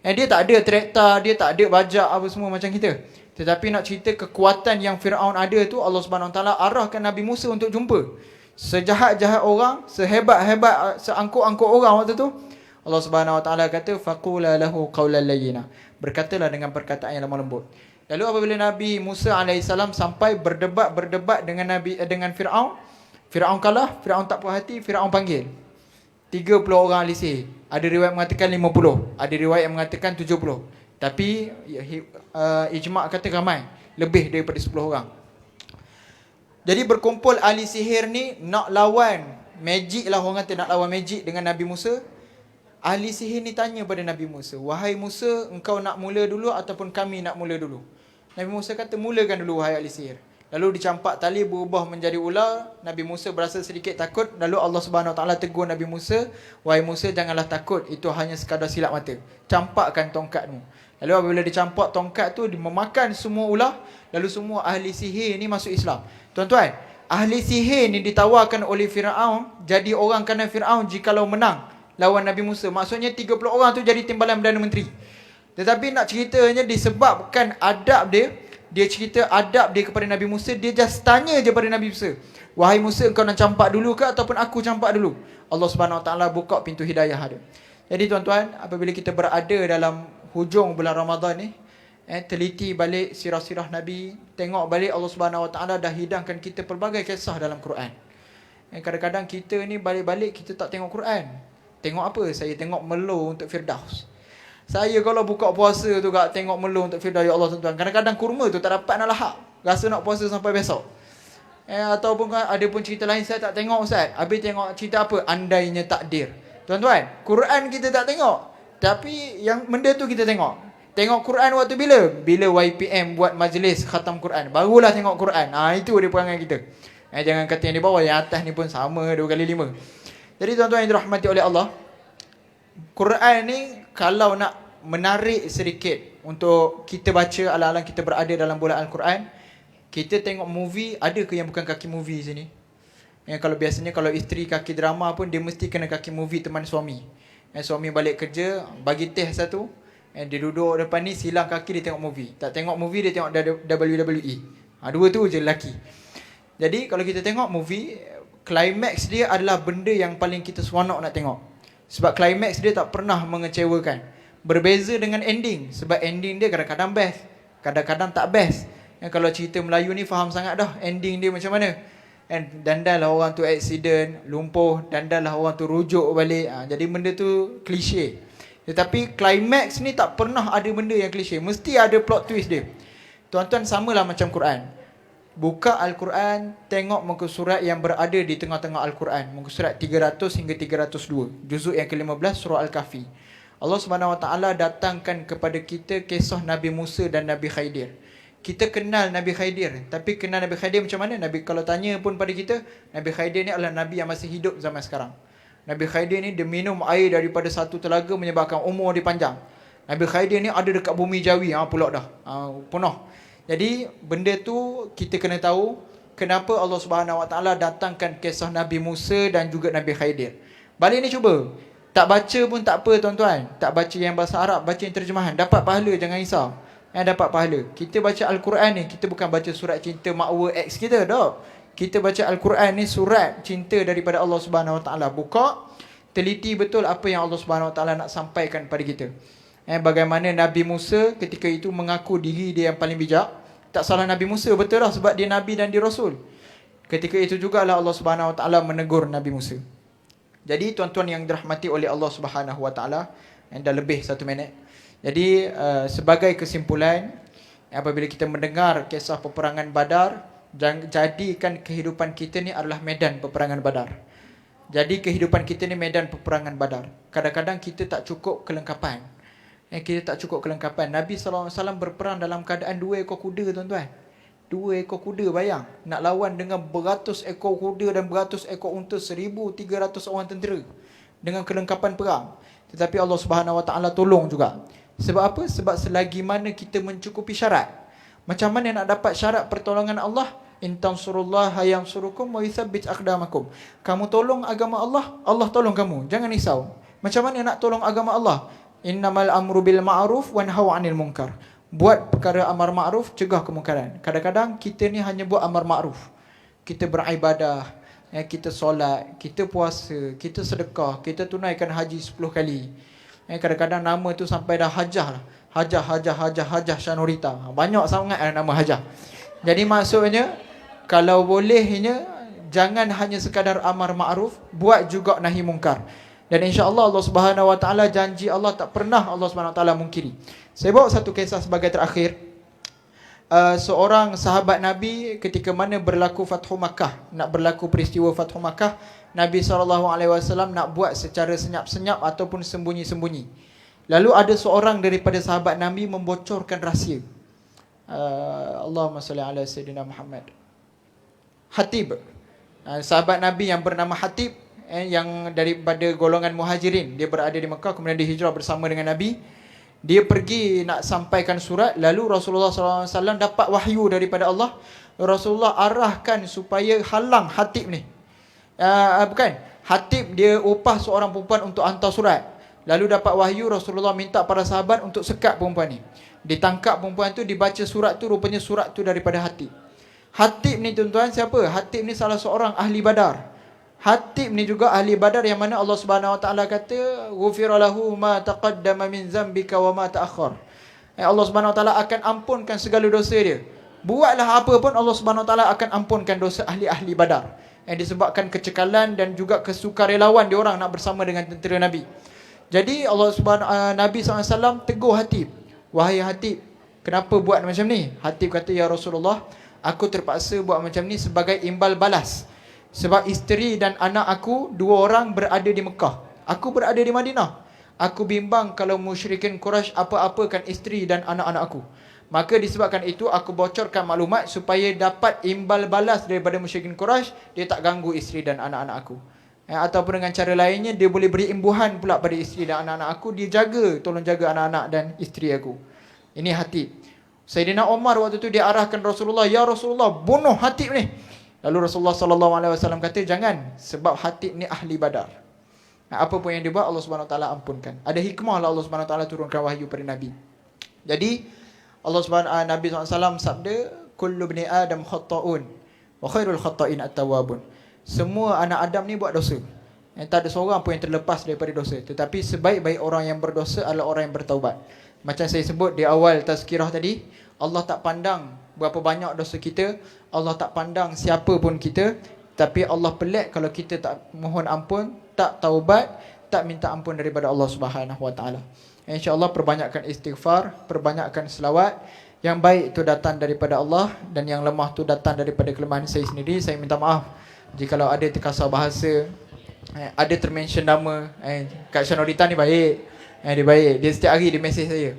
Dia tak ada traktor, dia tak ada bajak apa semua macam kita. Tetapi nak cerita kekuatan yang Fir'aun ada tu, Allah SWT arahkan Nabi Musa untuk jumpa. Sejahat-jahat orang, sehebat-hebat, seangkut-angkut orang waktu tu, Allah SWT kata, faqula lahu qawlan layyina. Berkatalah dengan perkataan yang lemah lembut. Lalu apabila Nabi Musa AS sampai berdebat dengan Fir'aun, Fir'aun kalah, Fir'aun tak puas hati, Fir'aun panggil 30 orang ahli sihir. Ada riwayat mengatakan 50, ada riwayat yang mengatakan 70. Tapi ijma' kata ramai, lebih daripada 10 orang. Jadi berkumpul ahli sihir ni nak lawan magic lah, orang kata nak lawan magic dengan Nabi Musa. Ahli sihir ni tanya pada Nabi Musa, wahai Musa, engkau nak mula dulu ataupun kami nak mula dulu? Nabi Musa kata, mulakan dulu wahai ahli sihir. Lalu dicampak tali berubah menjadi ular. Nabi Musa berasa sedikit takut. Lalu Allah SWT tegur Nabi Musa, wahai Musa, janganlah takut, itu hanya sekadar silap mata. Campakkan tongkatmu. Lalu apabila dicampak tongkat tu, memakan semua ular. Lalu semua ahli sihir ni masuk Islam. Tuan-tuan, ahli sihir ni ditawarkan oleh Fir'aun jadi orang kanan Fir'aun jikalau menang lawan Nabi Musa. Maksudnya 30 orang tu jadi timbalan Perdana Menteri. Tetapi nak ceritanya disebabkan adab dia cerita adab dia kepada Nabi Musa, dia just tanya je pada Nabi Musa, wahai Musa, engkau nak campak dulu ke ataupun aku campak dulu? Allah SWT buka pintu hidayah ada. Jadi tuan-tuan, apabila kita berada dalam hujung bulan Ramadan ni, teliti balik sirah-sirah Nabi, tengok balik Allah SWT dah hidangkan kita pelbagai kisah dalam Quran. Kadang-kadang kita ni balik-balik kita tak tengok Quran. Tengok apa? Saya tengok Melo untuk Firdaus. Saya kalau buka puasa tu kak tengok Melo untuk Firdaus, ya Allah tuan-tuan. Kadang-kadang kurma tu tak dapat nak lahap. Rasa nak puasa sampai besok. Ataupun ada pun cerita lain saya tak tengok Ustaz. Habis tengok cerita apa? Andainya takdir. Tuan-tuan, Quran kita tak tengok. Tapi yang benda tu kita tengok. Tengok Quran waktu bila? Bila YPM buat majlis khatam Quran. Barulah tengok Quran. Itu dia perangai kita. Jangan kata yang di bawah, yang atas ni pun sama 2 kali 5. Jadi tuan-tuan yang dirahmati oleh Allah, Quran ni kalau nak menarik sedikit untuk kita baca alang-alang kita berada dalam bulan Al-Quran, kita tengok movie, ada ke yang bukan kaki movie sini? Kalau biasanya kalau isteri kaki drama pun dia mesti kena kaki movie teman suami. Suami balik kerja, bagi teh satu, dia duduk depan ni, silang kaki dia tengok movie. Tak tengok movie, dia tengok WWE. Dua tu je lelaki. Jadi kalau kita tengok movie, climax dia adalah benda yang paling kita seronok nak tengok. Sebab climax dia tak pernah mengecewakan. Berbeza dengan ending. Sebab ending dia kadang-kadang best, kadang-kadang tak best. Kalau cerita Melayu ni faham sangat dah ending dia macam mana. Dandanlah orang tu accident, lumpuh, dandanlah orang tu rujuk balik. Jadi benda tu klise. Tetapi climax ni tak pernah ada benda yang klise. Mesti ada plot twist dia. Tuan-tuan, samalah macam Quran. Buka Al-Quran, tengok muka surat yang berada di tengah-tengah Al-Quran. Muka surat 300 hingga 302. Juzuk yang ke-15 surah Al-Kahfi. Allah SWT datangkan kepada kita kisah Nabi Musa dan Nabi Khidir. Kita kenal Nabi Khidir. Tapi kenal Nabi Khidir macam mana? Nabi kalau tanya pun pada kita, Nabi Khidir ni adalah Nabi yang masih hidup zaman sekarang. Nabi Khidir ni dia minum air daripada satu telaga menyebabkan umur dia panjang. Nabi Khidir ni ada dekat bumi Jawi. Pulak dah. Penuh. Jadi benda tu kita kena tahu kenapa Allah Subhanahu Wa Taala datangkan kisah Nabi Musa dan juga Nabi Khidir. Balik ni cuba. Tak baca pun tak apa tuan-tuan. Tak baca yang bahasa Arab, baca yang terjemahan. Dapat pahala, jangan risau. Dapat pahala. Kita baca Al-Quran ni, kita bukan baca surat cinta makwa ex kita, tak. Kita baca Al-Quran ni surat cinta daripada Allah Subhanahu Wa Taala. Buka, teliti betul apa yang Allah Subhanahu Wa Taala nak sampaikan pada kita. Bagaimana Nabi Musa ketika itu mengaku diri dia yang paling bijak. Tak salah Nabi Musa, betul lah, sebab dia Nabi dan dia Rasul. Ketika itu jugalah Allah Subhanahu Wa Taala menegur Nabi Musa. Jadi tuan-tuan yang dirahmati oleh Allah Subhanahu Wa Taala, dah lebih 1 minit. Jadi sebagai kesimpulan, apabila kita mendengar kisah peperangan Badar, jadikan kehidupan kita ni adalah medan peperangan Badar. Jadi kehidupan kita ni medan peperangan Badar. Kadang-kadang kita tak cukup kelengkapan. Kita tak cukup kelengkapan. Nabi SAW berperang dalam keadaan 2 ekor kuda, tuan-tuan. 2 ekor kuda, bayang. Nak lawan dengan beratus ekor kuda dan beratus ekor unta, 1,300 orang tentera dengan kelengkapan perang. Tetapi Allah Subhanahu Wa Taala tolong juga. Sebab apa? Sebab selagi mana kita mencukupi syarat. Macam mana nak dapat syarat pertolongan Allah? In tansurullaha yansurukum wa yuthabbit aqdamakum. Kamu tolong agama Allah, Allah tolong kamu. Jangan risau. Macam mana nak tolong agama Allah? Innamal amru bil ma'ruf wa nahyu 'anil munkar. Buat perkara amar ma'ruf, cegah kemungkaran. Kadang-kadang kita ni hanya buat amar ma'ruf. Kita beribadah, kita solat, kita puasa, kita sedekah, kita tunaikan haji 10 kali. Kadang-kadang nama tu sampai dah Hajah lah. Hajah Syanurita. Banyak sangat nama Hajah. Jadi maksudnya, kalau bolehnya, jangan hanya sekadar amar ma'ruf, buat juga nahi mungkar. Dan insya-Allah Allah Subhanahu Wa Taala, janji Allah tak pernah Allah Subhanahu Wa Taala mungkiri. Saya bawa satu kisah sebagai terakhir. Seorang sahabat Nabi ketika mana berlaku Fathu Makkah, nak berlaku peristiwa Fathu Makkah, Nabi SAW nak buat secara senyap-senyap ataupun sembunyi-sembunyi. Lalu ada seorang daripada sahabat Nabi membocorkan rahsia. Allahumma salli ala Sayyidina Muhammad. Hatib, sahabat Nabi yang bernama Hatib, yang daripada golongan Muhajirin. Dia berada di Mekah, kemudian dia hijrah bersama dengan Nabi. Dia pergi nak sampaikan surat. Lalu Rasulullah SAW dapat wahyu daripada Allah. Rasulullah arahkan supaya halang Hatib ni. Bukan, Hatib dia upah seorang perempuan untuk hantar surat. Lalu dapat wahyu, Rasulullah minta para sahabat untuk sekat perempuan ni. Ditangkap perempuan tu, dibaca surat tu, rupanya surat tu daripada Hatib. Hatib ni tuan-tuan siapa? Hatib ni salah seorang ahli Badar. Hatib ni juga ahli Badar yang mana Allah Subhanahu Wa Taala kata ghufira lahu ma taqaddama min zambika wa ma ta'akhkhar. Allah Subhanahu Wa Taala akan ampunkan segala dosa dia. Buatlah apa pun Allah Subhanahu Wa Taala akan ampunkan dosa ahli-ahli Badar. Disebabkan kecekalan dan juga kesukarelawan dia orang nak bersama dengan tentera Nabi. Jadi Allah Subhanahu Nabi SAW tegur Hatib. Wahai Hatib, kenapa buat macam ni? Hatib kata, ya Rasulullah, aku terpaksa buat macam ni sebagai imbal balas. Sebab isteri dan anak aku, 2 orang berada di Mekah. Aku berada di Madinah. Aku bimbang kalau musyrikin Quraisy apa-apakan isteri dan anak-anak aku. Maka disebabkan itu aku bocorkan maklumat supaya dapat imbal balas daripada musyrikin Quraisy. Dia tak ganggu isteri dan anak-anak aku. Ataupun dengan cara lainnya, dia boleh beri imbuhan pula pada isteri dan anak-anak aku. Dia tolong jaga anak-anak dan isteri aku. Ini Hatib. Sayyidina Umar waktu itu dia arahkan Rasulullah, ya Rasulullah, bunuh Hatib ni. Lalu Rasulullah SAW kata, jangan, sebab Hatib ni ahli Badar. Apa pun yang dia buat, Allah Subhanahu Wa Taala ampunkan. Ada hikmah lah Allah Subhanahu Wa Taala turunkan wahyu pada Nabi. Jadi Allah Subhanahu Nabi SAW sabda, kullu bni Adam khatta'un wa khairul khatta'in at-tawwabun. Semua anak Adam ni buat dosa. Tak ada seorang pun yang terlepas daripada dosa. Tetapi sebaik-baik orang yang berdosa adalah orang yang bertaubat. Macam saya sebut di awal tazkirah tadi, Allah tak pandang berapa banyak dosa kita, Allah tak pandang siapa pun kita, tapi Allah pelik kalau kita tak mohon ampun, tak taubat, tak minta ampun daripada Allah Subhanahu Wa Taala. InsyaAllah perbanyakkan istighfar, perbanyakkan selawat. Yang baik itu datang daripada Allah dan yang lemah itu datang daripada kelemahan saya sendiri. Saya minta maaf jikalau ada terkasar bahasa, ada termention nama. Kak Syanurita ni baik, dia baik, dia setiap hari dia mesej saya.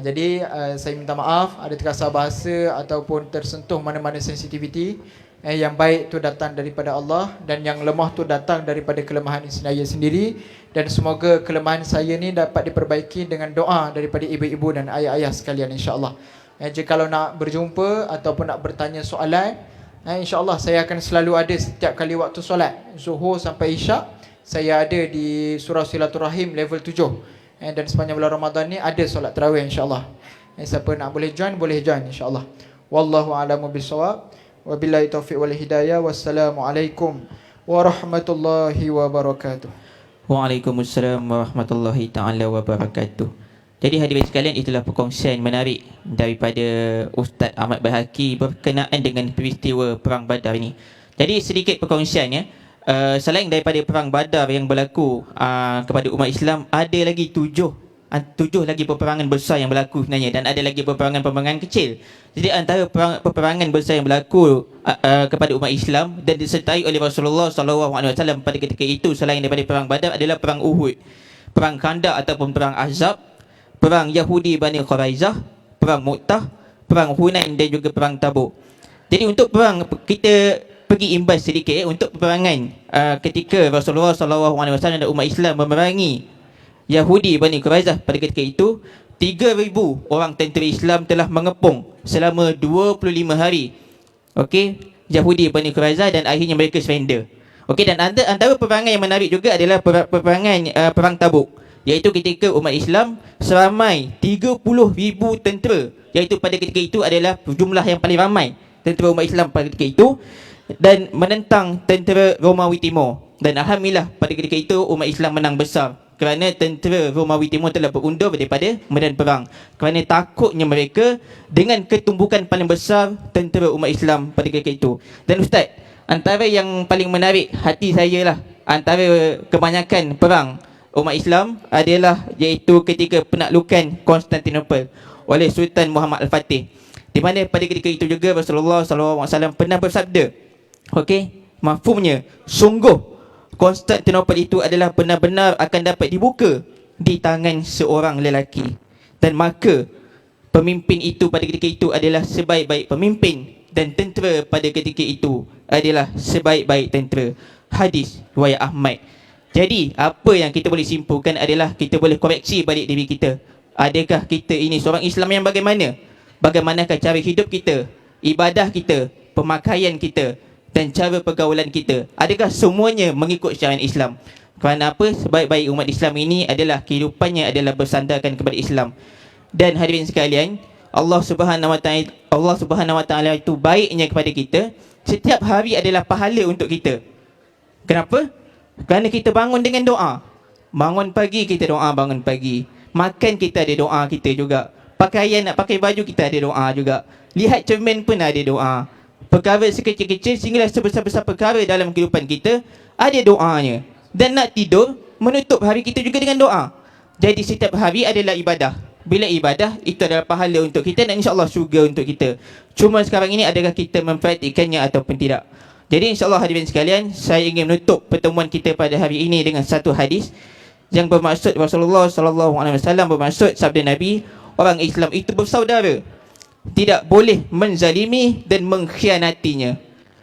Jadi saya minta maaf ada terkasar bahasa ataupun tersentuh mana-mana sensitiviti. Yang baik tu datang daripada Allah dan yang lemah tu datang daripada kelemahan saya sendiri. Dan semoga kelemahan saya ni dapat diperbaiki dengan doa daripada ibu-ibu dan ayah-ayah sekalian, insya-Allah. Jikalau nak berjumpa ataupun nak bertanya soalan, InsyaAllah saya akan selalu ada setiap kali waktu solat Zuhur sampai Isyak. Saya ada di Surah Silaturahim level 7. Dan sepanjang bulan Ramadan ni ada solat tarawih insyaAllah. Siapa nak boleh join insyaAllah. Wallahu a'lamu bissawab. Wabillahi taufiq wal hidayah. Wassalamualaikum warahmatullahi wabarakatuh.
Waalaikumsalam warahmatullahi ta'ala wabarakatuh. Jadi hadirin sekalian, itulah perkongsian menarik daripada Ustaz Ahmad Bahaki berkenaan dengan peristiwa Perang Badar ini. Jadi sedikit perkongsiannya, selain daripada Perang Badar yang berlaku kepada umat Islam, ada lagi tujuh lagi peperangan besar yang berlaku sebenarnya, dan ada lagi peperangan-peperangan kecil. Jadi antara peperangan besar yang berlaku kepada umat Islam dan disertai oleh Rasulullah SAW pada ketika itu, selain daripada Perang Badar, adalah Perang Uhud, Perang Khandaq ataupun Perang Ahzab, Perang Yahudi Bani Quraizah, Perang Mu'tah, Perang Hunain dan juga Perang Tabuk. Jadi untuk perang, kita pergi imbas sedikit untuk peperangan ketika Rasulullah SAW dan umat Islam memerangi Yahudi Bani Quraizah. Pada ketika itu 3,000 orang tentera Islam telah mengepung selama 25 hari Yahudi Bani Quraizah, dan akhirnya mereka surrender. Dan antara peperangan yang menarik juga adalah peperangan Perang Tabuk, iaitu ketika umat Islam seramai 30,000 tentera, iaitu pada ketika itu adalah jumlah yang paling ramai tentera umat Islam pada ketika itu, dan menentang tentera Romawi Timur. Dan alhamdulillah pada ketika itu umat Islam menang besar, kerana tentera Romawi Timur telah berundur daripada medan perang, kerana takutnya mereka dengan ketumbukan paling besar tentera umat Islam pada ketika itu. Dan Ustaz, antara yang paling menarik hati saya lah, antara kebanyakan perang umat Islam adalah iaitu ketika penaklukan Konstantinopel oleh Sultan Muhammad Al-Fatih, di mana pada ketika itu juga Rasulullah SAW pernah bersabda, mafhumnya, sungguh Konstantinopel itu adalah benar-benar akan dapat dibuka di tangan seorang lelaki, dan maka pemimpin itu pada ketika itu adalah sebaik-baik pemimpin, dan tentera pada ketika itu adalah sebaik-baik tentera. Hadis riwayat Ahmad. Jadi apa yang kita boleh simpulkan adalah kita boleh koreksi balik diri kita. Adakah kita ini seorang Islam yang bagaimana? Bagaimanakah cara hidup kita, ibadah kita, pemakaian kita, dan cara pergaulan kita? Adakah semuanya mengikut syariat Islam? Kerana apa? Sebaik-baik umat Islam ini adalah kehidupannya adalah bersandarkan kepada Islam. Dan hadirin sekalian, Allah Subhanahu Wa Taala itu baiknya kepada kita. Setiap hari adalah pahala untuk kita. Kenapa? Kerana kita bangun dengan doa. Bangun pagi kita doa bangun pagi. Makan kita ada doa kita juga. Pakaian, nak pakai baju kita ada doa juga. Lihat cermin pun ada doa. Perkara sekecil-kecil sehinggalah sebesar-besar perkara dalam kehidupan kita ada doanya. Dan nak tidur, menutup hari kita juga dengan doa. Jadi setiap hari adalah ibadah. Bila ibadah, itu adalah pahala untuk kita, dan insyaAllah syurga untuk kita. Cuma sekarang ini adakah kita mempraktikannya ataupun tidak? Jadi insyaAllah hadirin sekalian, saya ingin menutup pertemuan kita pada hari ini dengan satu hadis yang bermaksud Rasulullah SAW bermaksud sabda Nabi, orang Islam itu bersaudara, tidak boleh menzalimi dan mengkhianatinya.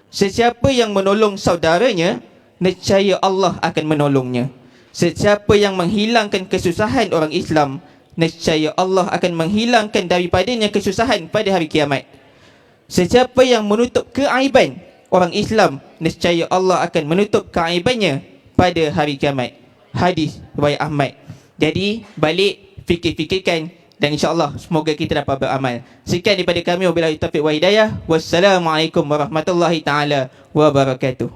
Sesiapa yang menolong saudaranya, nescaya Allah akan menolongnya. Sesiapa yang menghilangkan kesusahan orang Islam, nescaya Allah akan menghilangkan daripadanya kesusahan pada hari kiamat. Sesiapa yang menutup keaiban orang Islam, nescaya Allah akan menutup keaibannya pada hari kiamat. Hadis riwayat Ahmad. Jadi balik fikir-fikirkan, dan insyaAllah semoga kita dapat beramal. Sekian daripada kami, wabillahi taufiq wa hidayah. Wassalamualaikum warahmatullahi ta'ala wabarakatuh.